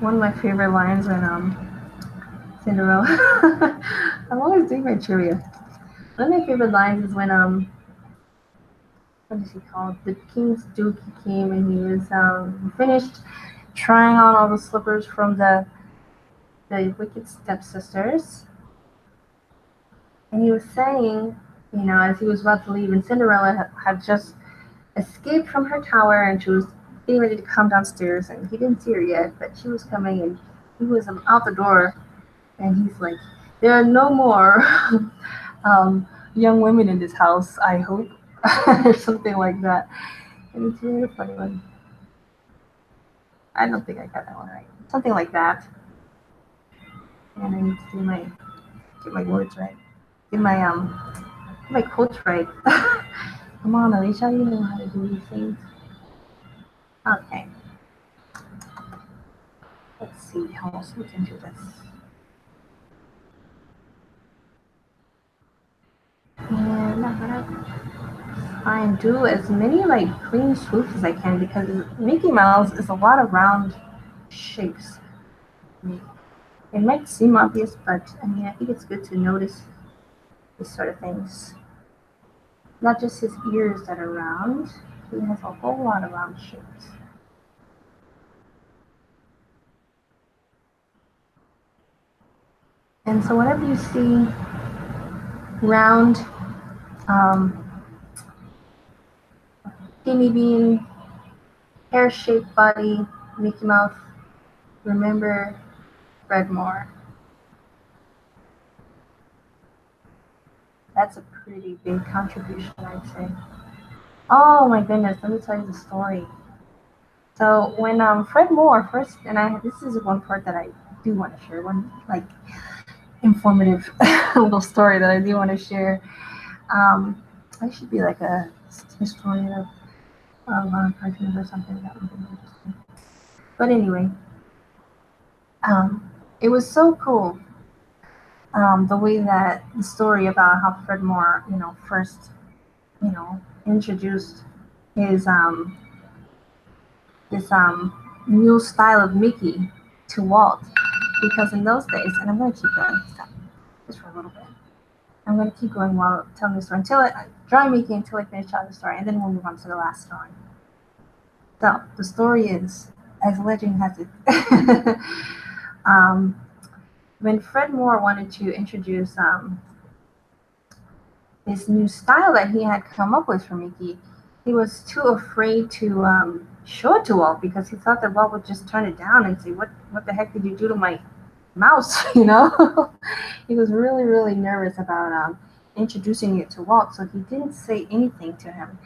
One of my favorite lines in Cinderella. I'm always doing my trivia. One of my favorite lines is when what is he called? The King's Duke came and he was finished trying on all the slippers from the wicked stepsisters, and he was saying, you know, as he was about to leave, and Cinderella had just escaped from her tower and she was getting ready to come downstairs, and he didn't see her yet, but she was coming, and he was out the door, and he's like, "There are no more young women in this house, I hope," or something like that. And it's really funny one. I don't think I got that one right. Something like that. And I need to get my words right. Get my quotes right. Come on, Alicia, you know how to do these things. Okay. Let's see how else we can do this. And I'm gonna try and do as many like clean swoops as I can because Mickey Mouse is a lot of round shapes. It might seem obvious, but I mean, I think it's good to notice these sort of things. Not just his ears that are round, he has a whole lot of round shapes. And so whenever you see round, skinny bean, hair-shaped body, Mickey Mouse, remember Fred Moore. That's a pretty big contribution, I'd say. Oh my goodness, let me tell you the story. So when Fred Moore first, this is one part that I do want to share, one like informative little story that I do want to share. I should be like a historian of cartoons or something. That would be interesting. But anyway, it was so cool the way that the story about how Fred Moore, you know, first, you know, introduced his this new style of Mickey to Walt, because in those days, and I'm going to keep going, stop, just for a little bit. I'm going to keep going while telling the story until I drawing Mickey until I finish telling the story, and then we'll move on to the last story. So the story is, as legend has it, when Fred Moore wanted to introduce this new style that he had come up with for Mickey, he was too afraid to show it to Walt because he thought that Walt would just turn it down and say, "What the heck did you do to my mouse?" You know, he was really, really nervous about introducing it to Walt, so he didn't say anything to him.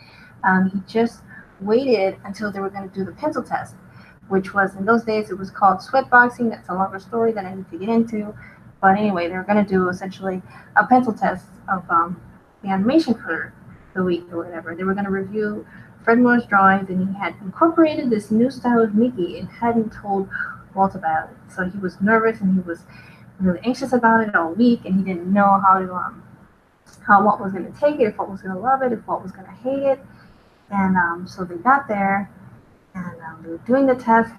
He just waited until they were going to do the pencil test, which was in those days it was called sweatboxing. That's a longer story that I need to get into, but anyway, they were going to do essentially a pencil test of the animation for the week or whatever. They were going to review Fred Moore's drawings, and he had incorporated this new style of Mickey and hadn't told Walt about it. So he was nervous and he was really anxious about it all week, and he didn't know how Walt was going to take it, if Walt was going to love it, if Walt was going to hate it. And so they got there, and they were doing the test,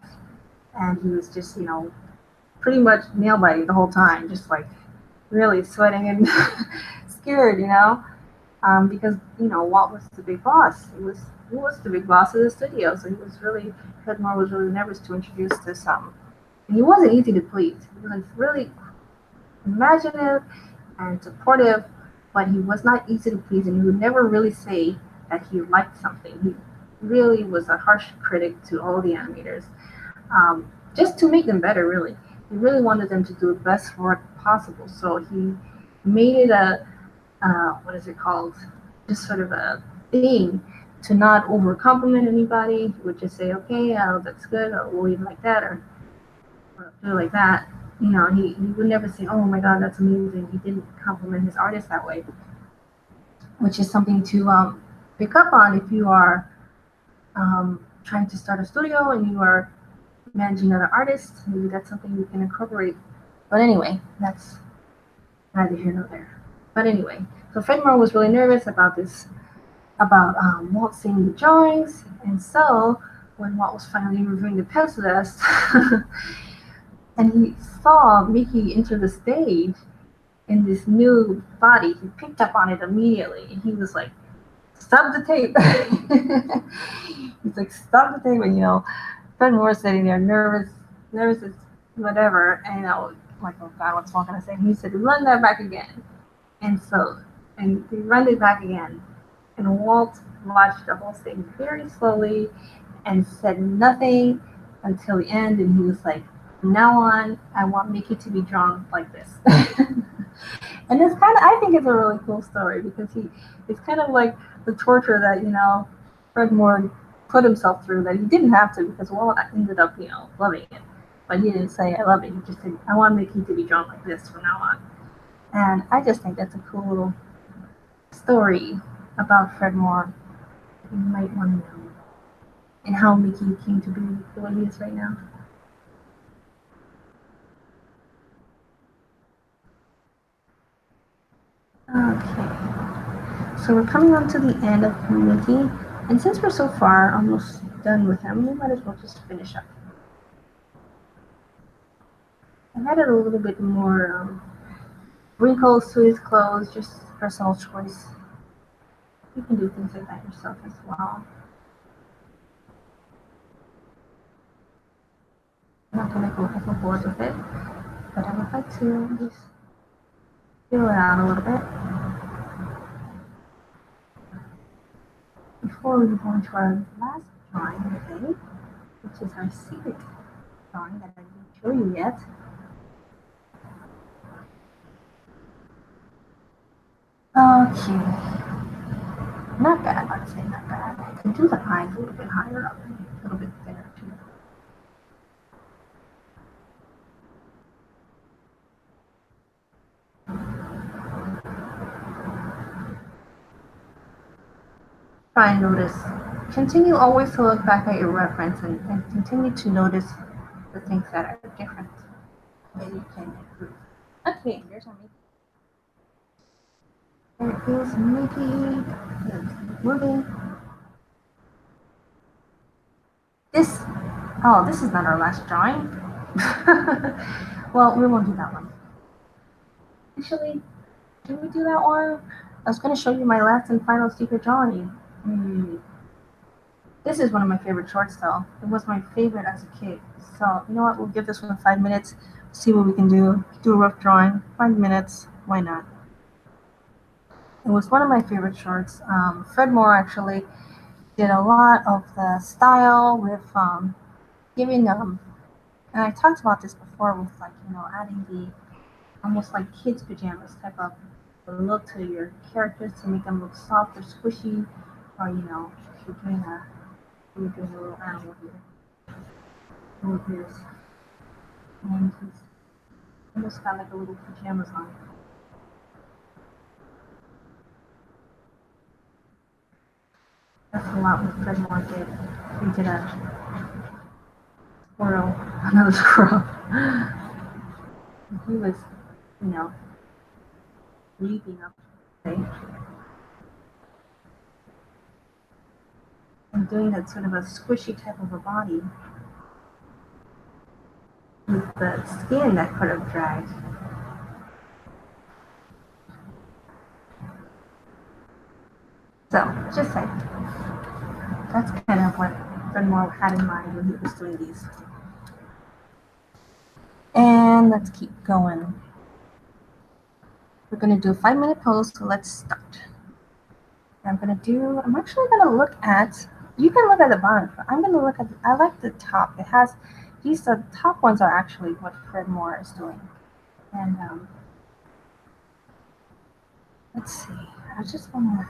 and he was just, you know, pretty much nail biting the whole time, just like really sweating and scared, you know. Because you know Walt was the big boss. He was the big boss of the studio, so he was really Fred Moore was really nervous to introduce this. And he wasn't easy to please. He was really imaginative and supportive, but he was not easy to please, and he would never really say that he liked something. He really was a harsh critic to all the animators, just to make them better. Really, he really wanted them to do the best work possible. So he made it a what is it called? Just sort of a thing to not over compliment anybody. He would just say, "Okay, that's good," or "We'll leave it like that," or "Do it like that." You know, he would never say, "Oh my God, that's amazing." He didn't compliment his artist that way, which is something to pick up on if you are trying to start a studio and you are managing other artists. Maybe that's something you can incorporate But anyway, that's neither here nor there. But anyway, so Fred Moore was really nervous about this, about Walt seeing the drawings, and so when Walt was finally reviewing the pencil test, and he saw Mickey enter the stage in this new body, he picked up on it immediately, and he was like, "Stop the tape!" He's like, "Stop the tape!" And Fred Moore sitting there, nervous as whatever, and like, oh God, what's Walt gonna say? And he said, "Run that back again." And so, and he ran it back again. And Walt watched the whole thing very slowly and said nothing until the end. And he was like, "From now on, I want Mickey to be drawn like this." And it's I think it's a really cool story because it's kind of like the torture that, Fred Moore put himself through that he didn't have to because Walt ended up, loving it. But he didn't say, "I love it." He just said, "I want Mickey to be drawn like this from now on." And I just think that's a cool little story about Fred Moore you might want to know, and how Mickey came to be the way he is right now. Okay, so we're coming on to the end of Mickey, and since we're so far almost done with him, we might as well just finish up. I added a little bit more wrinkles to his clothes, just personal choice. You can do things like that yourself as well. I'm not going to go overboard with it, but I would like to just fill it out a little bit. Before we go into our last drawing of the day, which is our secret drawing that I didn't show you yet. Okay. Not bad, I'd say not bad. I can do the eyes a little bit higher up and a little bit thinner too. Try and notice. Continue always to look back at your reference and continue to notice the things that are different that you can improve. Okay, here's our Mickey. There is Mickey. There's moving. This is not our last drawing. Well, we won't do that one. Actually, did we do that one? I was going to show you my last and final secret drawing. This is one of my favorite shorts, though. It was my favorite as a kid. So, you know what? We'll give this one 5 minutes, see what we can do. Do a rough drawing. 5 minutes. Why not? It was one of my favorite shorts. Fred Moore actually did a lot of the style with giving and I talked about this before with adding the almost like kids pajamas type of look to your characters to make them look soft or squishy, or if you're doing a little animal here, little ears, and he's almost got like a little pajamas on. That's a lot what Fred Moore did. He did a squirrel, another squirrel. He was, leaping up and doing that sort of a squishy type of a body with the skin that could have dragged. So, just saying. That's kind of what Fred Moore had in mind when he was doing these. And let's keep going. We're going to do a 5-minute pose, so let's start. I'm actually going to look at, you can look at the bottom, but I'm going to look at, I like the top. It has, the top ones are actually what Fred Moore is doing. And let's see, I just want to,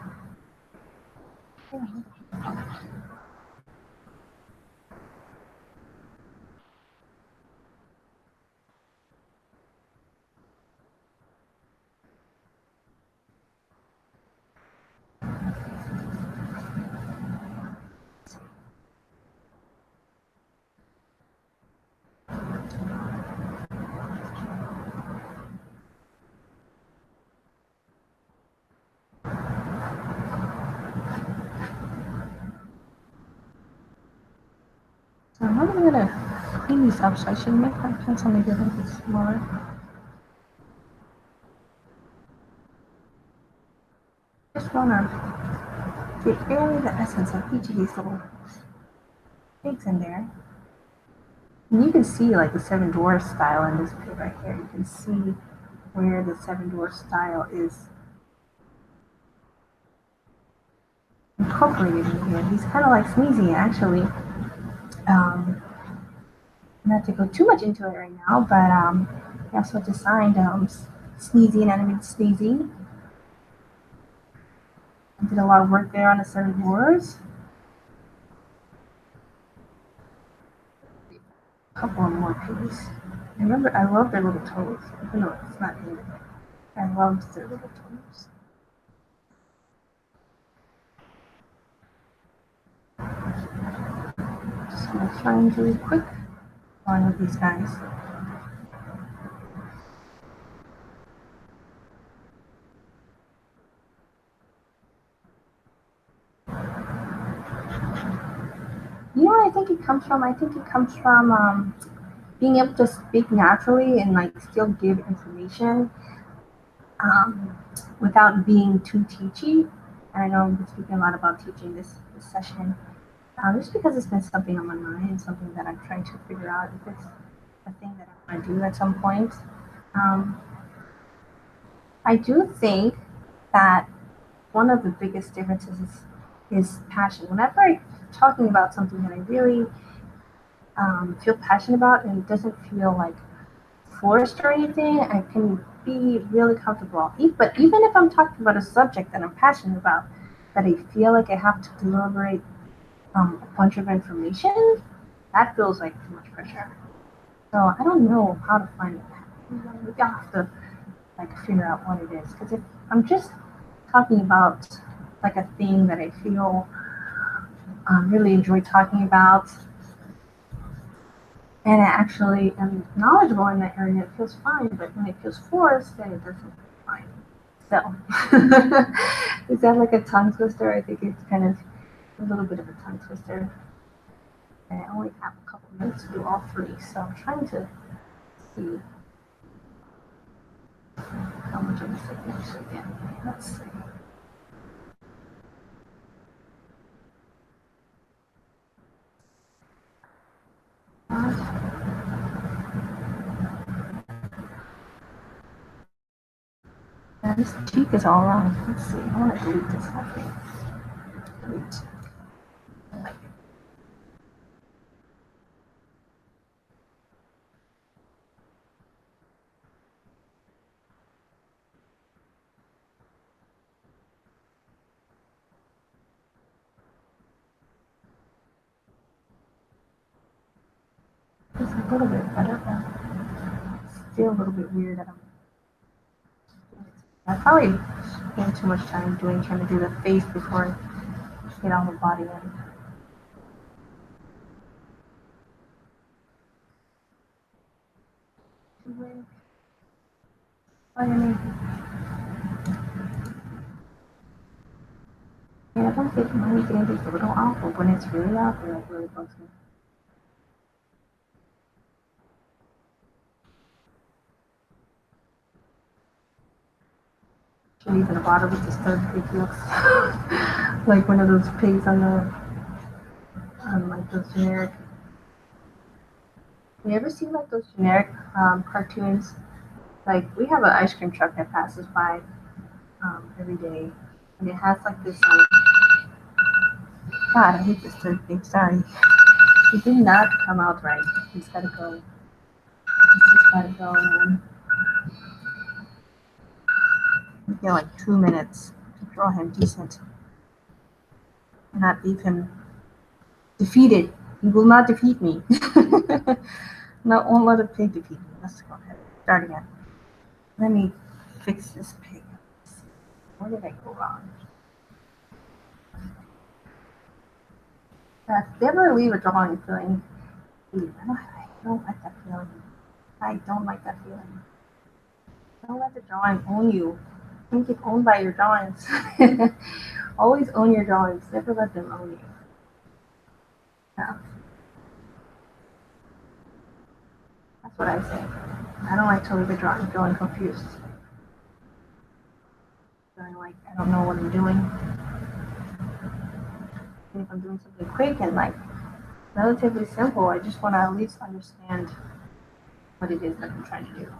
I'm not gonna clean these up, so I should make my pencil maybe a little bit smaller. Just wanna get barely the essence of each of these little things in there. And you can see like the Seven Dwarfs style in this pig right here. You can see where the Seven Dwarfs style is incorporated in here. He's kind of like Sneezy actually. Not to go too much into it right now, but he also designed Sneezy and animated Sneezy. I did a lot of work there on the Seven Dwarfs. A couple more pigs. Remember, I love their little toes, even though it's not in it. I love their little toes. Just gonna find really quick one of these guys. You know what I think it comes from? I think it comes from being able to speak naturally and like still give information without being too teachy. And I know I'm speaking a lot about teaching this session, just because it's been something on my mind, something that I'm trying to figure out if it's a thing that I want to do at some point. Um, I do think that one of the biggest differences is passion. Whenever I'm talking about something that I really feel passionate about and it doesn't feel like forced or anything, I can be really comfortable. But even if I'm talking about a subject that I'm passionate about, that I feel like I have to deliberate a bunch of information, that feels like too much pressure. So I don't know how to find it. Maybe I'll have to like figure out what it is. Because if I'm just talking about like a thing that I feel really enjoy talking about, and I actually am knowledgeable in that area, it feels fine. But when it feels forced, then it doesn't feel fine. So, is that like a tongue twister? I think it's kind of a little bit of a tongue twister. And I only have a couple minutes to do all three, so I'm trying to see how much of a signature again. Let's see. Yeah, this cheek is all wrong. Let's see. I want to delete this whole thing. Delete. It's a little bit better, but still a little bit weird that I probably spent too much time trying to do the face before I get all the body in. I mean, yeah, I don't think my weekend is a little off, but when it's really off, it like really bugs me. Even the bottom with the third pig looks like one of those pigs on like those generic. You ever see like those generic cartoons? Like we have an ice cream truck that passes by every day, and it has like this. God, I hate this third pig. Sorry, it did not come out right. He's gotta go. He's just gotta go. And we get like 2 minutes to draw him decent, and not leave him defeated. He will not defeat me. No, won't let a pig defeat me. Let's go ahead. Start again. Let me fix this pig. Where did I go wrong? Never leave a drawing feeling. I don't like that feeling. I don't like that feeling. Don't let the drawing own you. Don't get owned by your drawings. Always own your drawings. Never let them own you. Yeah. That's what I say. I don't like to leave a drawing feeling confused. Feeling like I don't know what I'm doing. And if I'm doing something quick and like relatively simple, I just want to at least understand what it is that I'm trying to do.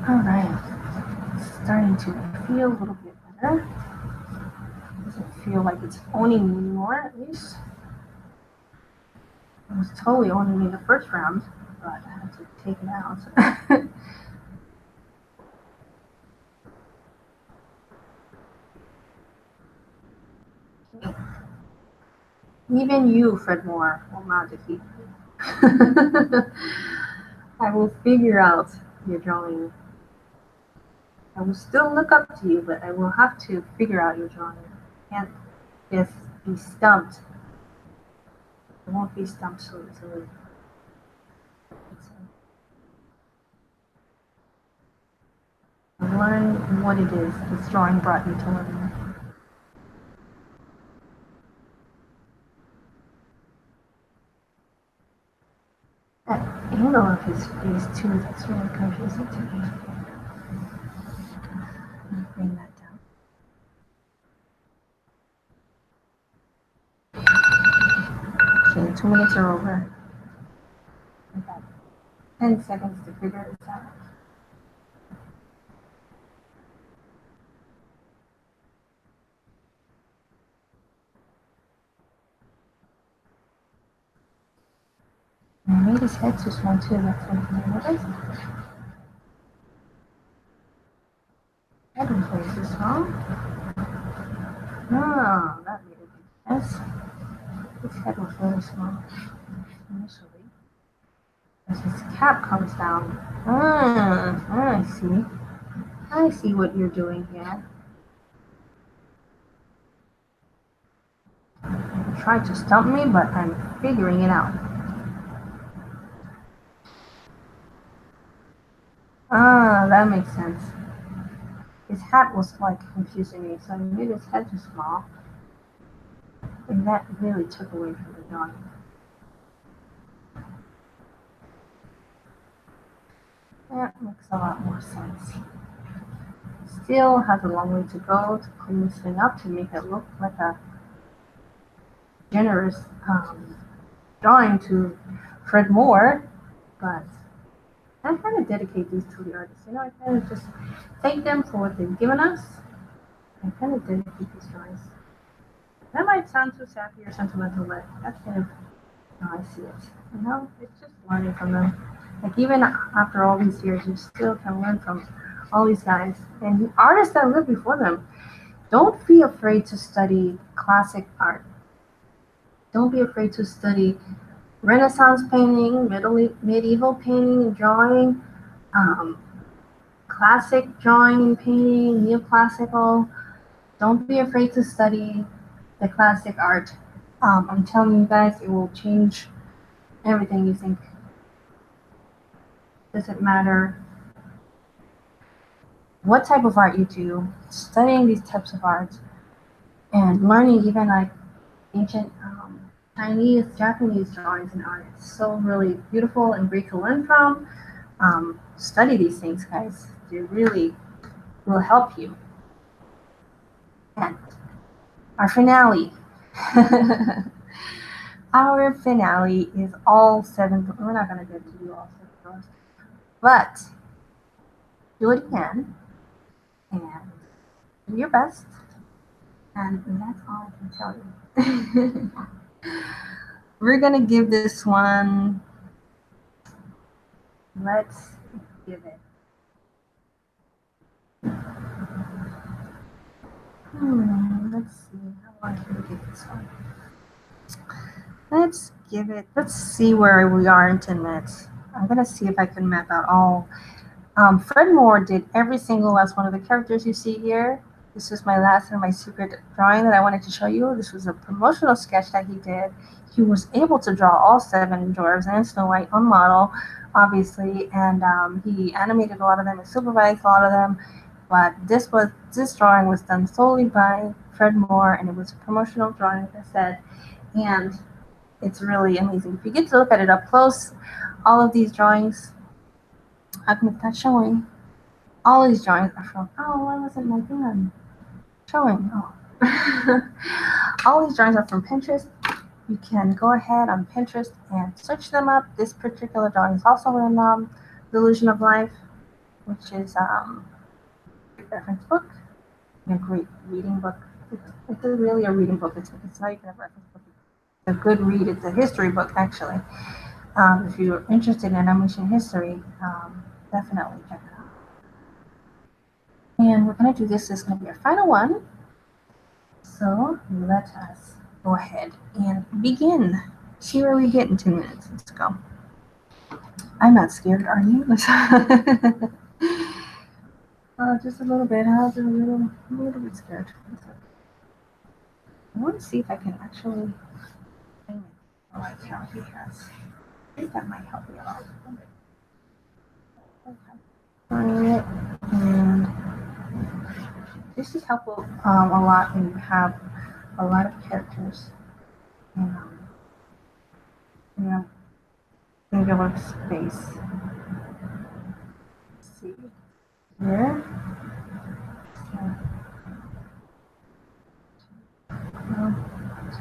All right, it's starting to feel a little bit better. Doesn't feel like it's owning me anymore, at least. It was totally owning me the first round, but I had to take it out. Even you, Fred Moore, will not defeat me. I will figure out your drawing. I will still look up to you, but I will have to figure out your drawing. I can't just be stumped. I won't be stumped so easily. Learn what it is this drawing brought me to learn. That angle of his face too, that's really confusing to me. Bring that down. Okay, 2 minutes are over. I've got 10 seconds to figure this out. I made his head too small too, that's something I noticed. Head was way too small. Oh, that made a big mess. His head was really small initially. As his cap comes down. I see. I see what you're doing here. You tried to stump me, but I'm figuring it out. Ah, that makes sense. His hat was like confusing me, so I made his head too small. And that really took away from the drawing. That makes a lot more sense. Still has a long way to go to clean this thing up to make it look like a generous drawing to Fred Moore, but I kind of dedicate these to the artists. I kind of just thank them for what they've given us. I kind of dedicate these drawings. That might sound too sappy or sentimental, but that's kind of how I see it. It's just learning from them. Like even after all these years, you still can learn from all these guys and the artists that lived before them. Don't be afraid to study classic art. Don't be afraid to study Renaissance painting, medieval painting and drawing, classic drawing and painting, neoclassical. Don't be afraid to study the classic art. I'm telling you guys, it will change everything you think. Doesn't matter what type of art you do, studying these types of art and learning even like ancient Chinese, Japanese drawings and art. It's so really beautiful and great to learn from. Study these things, guys. They really will help you. And our finale. Our finale is all 7. We're not going to get to do all 7 drawings, but do what you can and do your best. And that's all I can tell you. We're going to give this one, let's give it. Let's see. How long can we give this one? Let's see where we are in 10 minutes. I'm going to see if I can map out all. Fred Moore did every single last one of the characters you see here. This was my last and my secret drawing that I wanted to show you. This was a promotional sketch that he did. He was able to draw all 7 dwarves and Snow White on model, obviously, and he animated a lot of them and supervised a lot of them. But this drawing was done solely by Fred Moore, and it was a promotional drawing, like I said, and it's really amazing. If you get to look at it up close, all of these drawings, how come it's not showing? All these drawings are from, oh, why wasn't my thing on showing? Oh. All these drawings are from Pinterest. You can go ahead on Pinterest and search them up. This particular drawing is also in The Illusion of Life, which is a reference book, a great reading book. It's really a reading book. It's not even a reference book. It's a good read. It's a history book, actually. If you're interested in American history, definitely check it out. And we're going to do this. This is going to be our final one. So let us go ahead and begin. See where we get in 2 minutes. Let's go. I'm not scared, are you? Just a little bit. I was a little bit scared. I want to see if I can actually. Oh, I count he has. I think that might help me a lot. Okay. Alright. And this is helpful a lot when you have a lot of characters. And, singular space. Let's see here.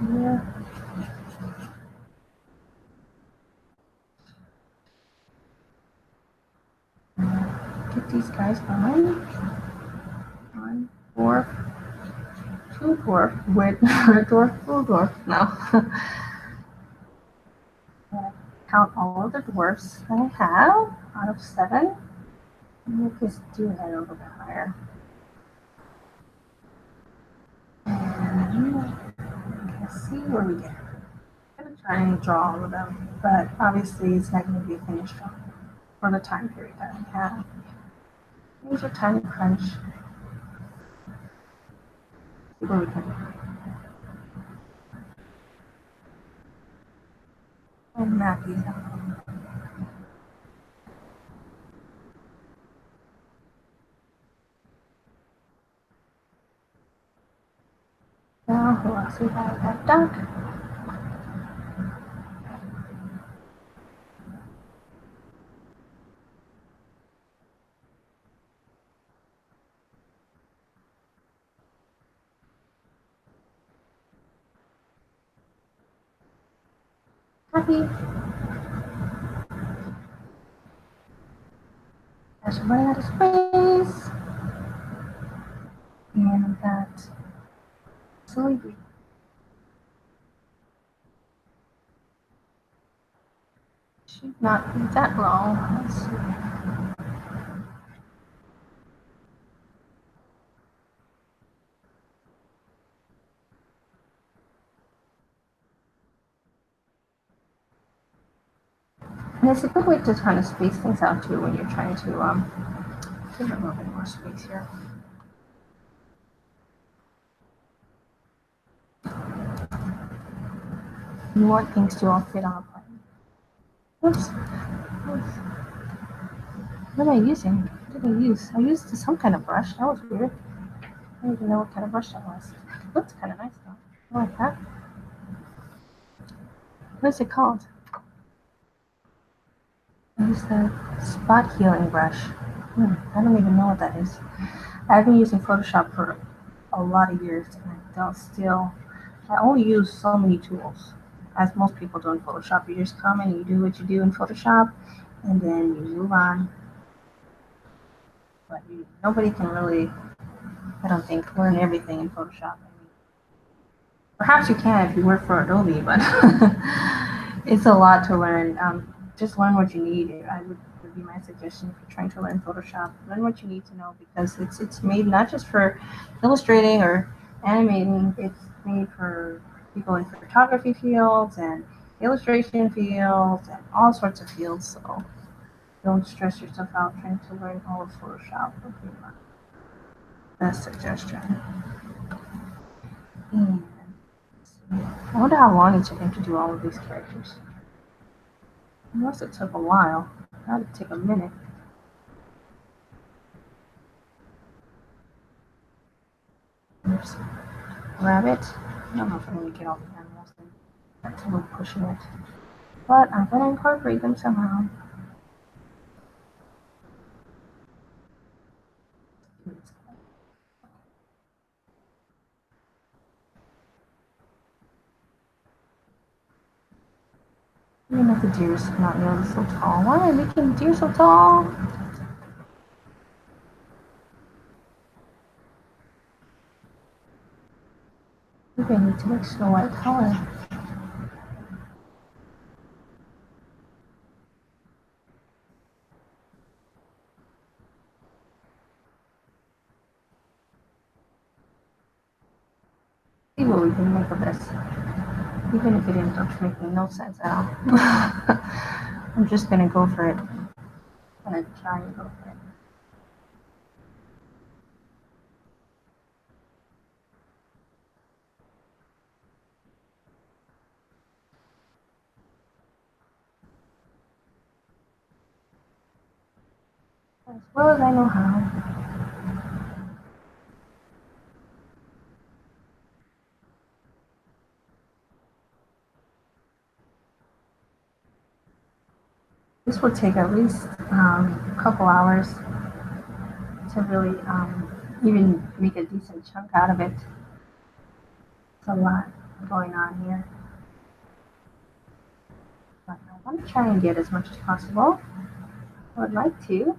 Here. Get these guys going. 1 dwarf, 2 dwarf with dwarf, full dwarf. No. Count all of the dwarfs that I have out of 7. Make this do head a little bit higher. And let's see where we get. I'm going to try and draw all of them, but obviously it's not going to be a finished drawing for the time period that I have. These are time crunch. See where we can. And map these out. Now, who else we have? That duck. Happy. There's running out of space. And we've got Silly Green. Should not be that long. Let's see. And it's a good way to kind of space things out too when you're trying to give it a little bit more space here. You want things to all fit on a plane. Oops. What am I using? What did I use? I used some kind of brush. That was weird. I don't even know what kind of brush that was. It looks kind of nice though. I like that. What is it called? I used the spot healing brush. I don't even know what that is. I've been using Photoshop for a lot of years, and I only use so many tools. As most people do in Photoshop, you just come and you do what you do in Photoshop, and then you move on. But nobody can really, I don't think, learn everything in Photoshop. Perhaps you can if you work for Adobe, but it's a lot to learn. Just learn what you need. Would be my suggestion if you're trying to learn Photoshop. Learn what you need to know, because it's made not just for illustrating or animating. It's made for people in photography fields and illustration fields and all sorts of fields. So don't stress yourself out trying to learn all of Photoshop. Would be my best suggestion. And I wonder how long it took him to do all of these characters. Unless it took a while. That would take a minute. rabbit. I don't know if I'm going to get all the animals in. That's a little pushing it. But I'm going to incorporate them somehow. Even if the deer's not nearly so tall. Why am I making the deer so tall? Maybe I need to make Snow White color. See what we can make of this. Even if it ends up making no sense at all. I'm just gonna go for it. I'm gonna try and go for it. As well as I know how. This will take at least a couple hours to really even make a decent chunk out of it. It's a lot going on here. But I want to try and get as much as possible. I would like to.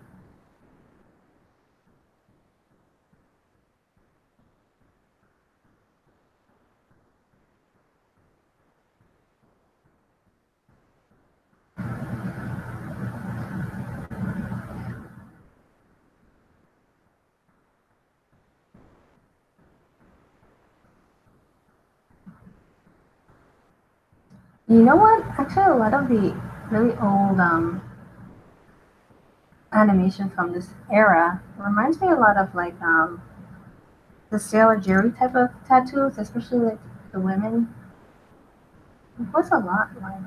You know what? Actually, a lot of the really old animation from this era reminds me a lot of like the Sailor Jerry type of tattoos, especially like the women. It was a lot like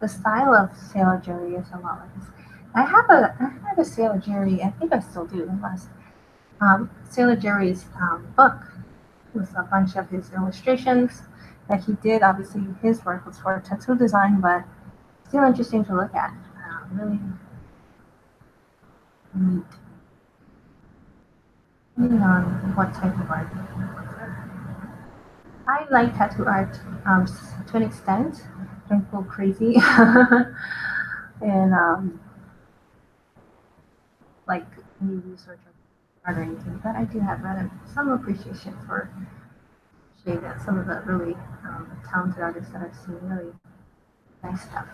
the style of Sailor Jerry is a lot like this. I had a Sailor Jerry. I think I still do. Unless Sailor Jerry's book with a bunch of his illustrations that he did. Obviously, his work was for tattoo design, but still interesting to look at. Really neat. Depending on what type of art. I like tattoo art to an extent. Don't go crazy. And like new research art or anything, but I do have rather some appreciation for some of the really talented artists that I've seen. Really nice stuff.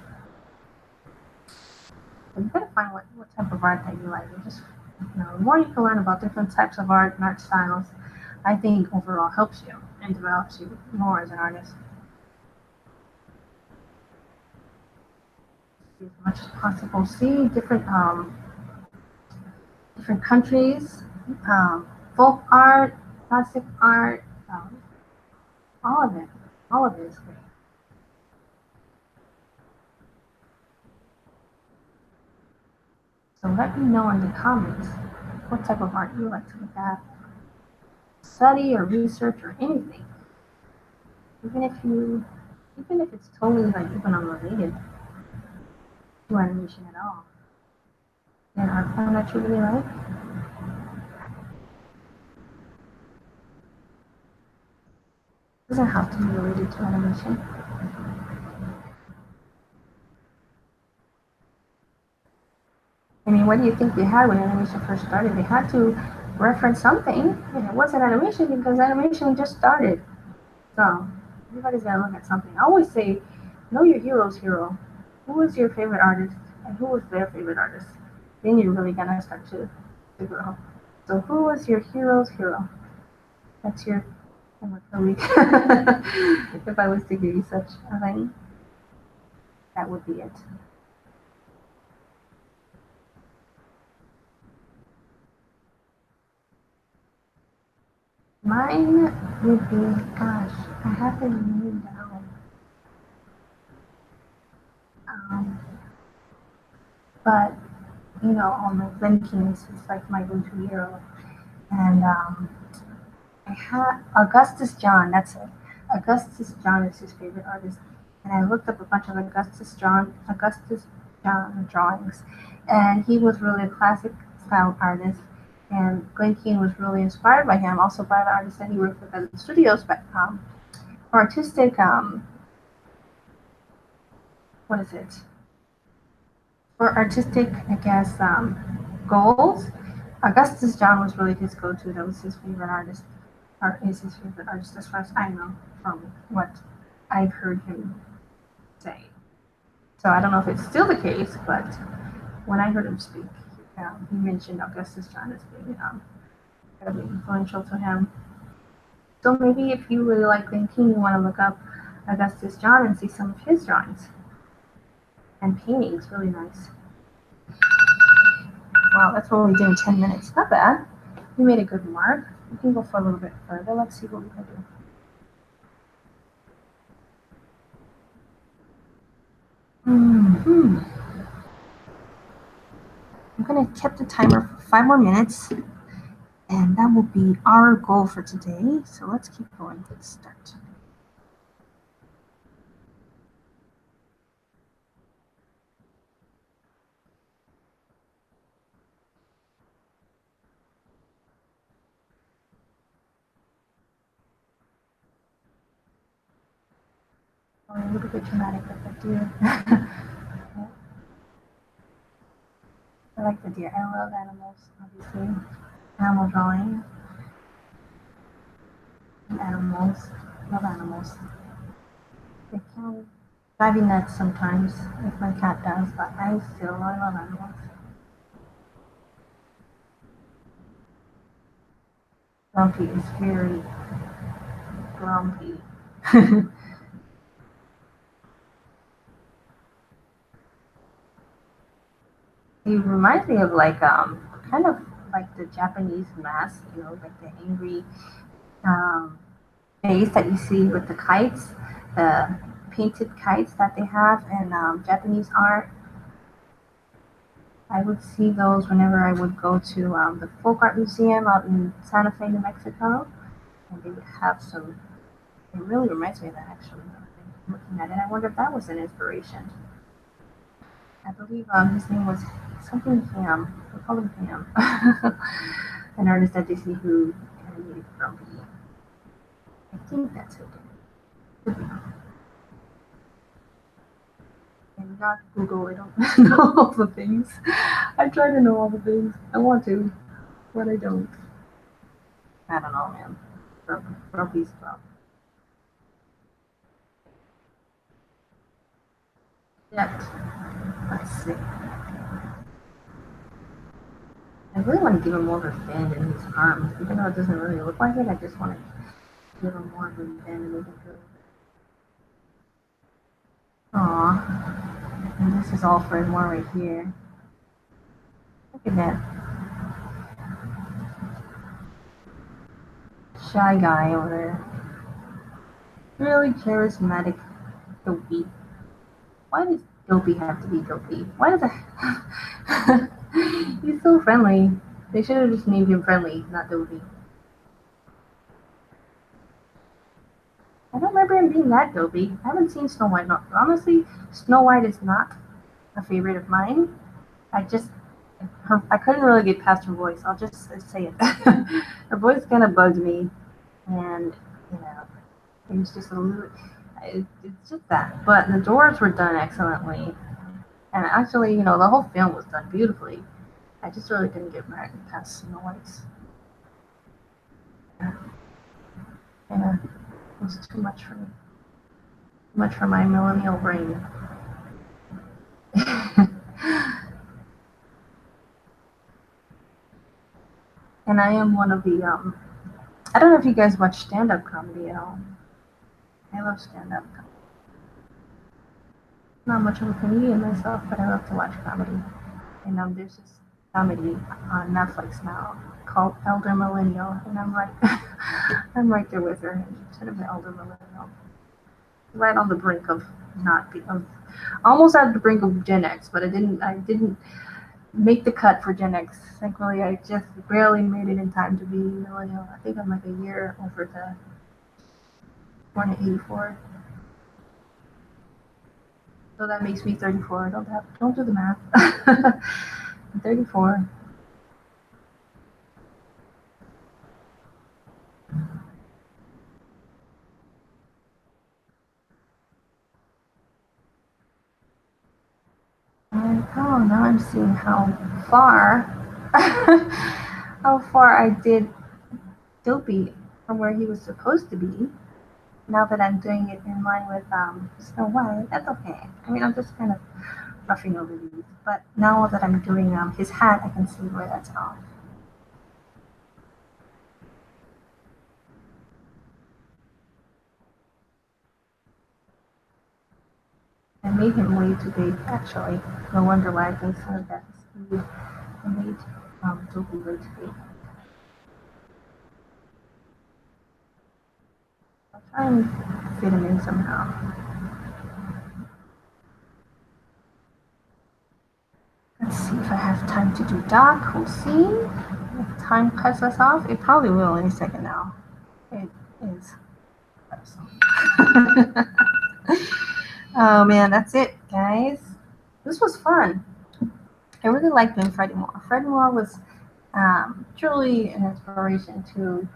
So you gotta find what type of art that you like. And just the more you can learn about different types of art and art styles, I think overall helps you and develops you more as an artist. As much as possible. See different countries, folk art, classic art, all of it. All of it is great. So let me know in the comments what type of art you like to look at, study or research or anything. Even if it's totally like even unrelated to animation at all. And art form that you really like. It doesn't have to be related to animation. I mean, what do you think they had when animation first started? They had to reference something, and it wasn't animation because animation just started. So everybody's got to look at something. I always say, know your hero's hero. Who is your favorite artist, and who was their favorite artist? Then you're really gonna start to figure out. So who was your hero's hero? That's your homework for the week. If I was to give you such a thing, that would be it. Mine would be, gosh, I have them named down. Um, but all my Lemkins is like my go-to hero, and I had Augustus John. That's it. Augustus John is his favorite artist, and I looked up a bunch of Augustus John drawings, and he was really a classic style artist. And Glen Keane was really inspired by him, also by the artists that he worked with at the studios. But for artistic, what is it? For artistic, I guess, goals, Augustus John was really his go-to. That was his favorite artist, or is his favorite artist as far as I know from what I've heard him say. So I don't know if it's still the case, but when I heard him speak, he mentioned Augustus John as being incredibly influential to him. So maybe if you really like Glen Keane, you want to look up Augustus John and see some of his drawings and paintings. Really nice. Wow, that's what we did in 10 minutes. Not bad. We made a good mark. We can go for a little bit further. Let's see what we can do. I'm going to keep the timer for 5 more minutes, and that will be our goal for today. So let's keep going. Let's start. A little bit dramatic with the deer. I like the deer. I love animals, obviously. Animal drawing. Animals. Love animals. They can drive me nuts sometimes, like my cat does, but I love animals. Grumpy is very grumpy. He reminds me of like kind of like the Japanese mask, like the angry face that you see with the kites, the painted kites that they have in Japanese art. I would see those whenever I would go to the Folk Art Museum out in Santa Fe, New Mexico, and they would have some. It really reminds me of that actually. Looking at it, I wonder if that was an inspiration. I believe his name was something Ham. We call him Ham. An artist at Disney who animated Grumpy. I think that's who did it. And not Google, I don't know all the things. I try to know all the things. I want to, but I don't. I don't know, man. Grumpy's Grumpy. Yet, let's see. I really want to give him more of a bend in his arms, even though it doesn't really look like it. I just want to give him more of a bend and make it good. Aww. And this is all for more right here. Look at that shy guy over there. Really charismatic dopey. Why does dopey have to be dopey? Why does that? He's so friendly. They should have just named him Friendly, not Dopey. I don't remember him being that dopey. I haven't seen Snow White. No, honestly, Snow White is not a favorite of mine. I couldn't really get past her voice. I'll just say it. Her voice kind of bugged me, and it was just a little. It's just that. But the doors were done excellently, and actually, the whole film was done beautifully. I just really couldn't get past Snow White's. Yeah, it was too much for me. Too much for my millennial brain. And I am one of the I don't know if you guys watch stand-up comedy at all. I love stand-up comedy. Not much of a comedian myself, but I love to watch comedy. And there's this comedy on Netflix now called Elder Millennial, and I'm I'm right there with her. Instead of the Elder Millennial, right on the brink of not being, almost at the brink of Gen X, but I didn't make the cut for Gen X. Thankfully, I just barely made it in time to be millennial. I think I'm like a year over the born in '84. So that makes me 34. Don't do the math. I'm 34. And oh, now I'm seeing how far, how far I did Dopey from where he was supposed to be. Now that I'm doing it in line with Snow White, that's okay. I mean, I'm just kind of roughing over these. But now that I'm doing his hat, I can see where that's off. I made him way too big, actually. No wonder why I think some of that is skewed. I made Dopey way too big. I'll try and fit him in somehow. Let's see if I have time to do Doc. We'll see. If time cuts us off, it probably will any second now. It is. Oh man, that's it, guys. This was fun. I really liked doing Freddie Moore. Freddie Moore was truly an inspiration to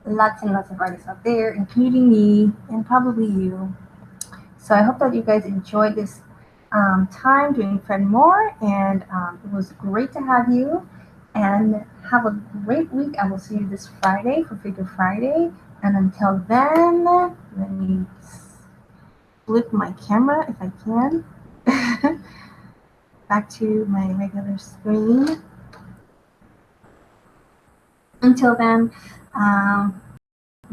lots and lots of artists out there, including me and probably you. So I hope that you guys enjoyed this time doing Freddie Moore, and it was great to have you. And have a great week. I will see you this Friday for Figure Friday. And until then, let me flip my camera if I can back to my regular screen. Until then,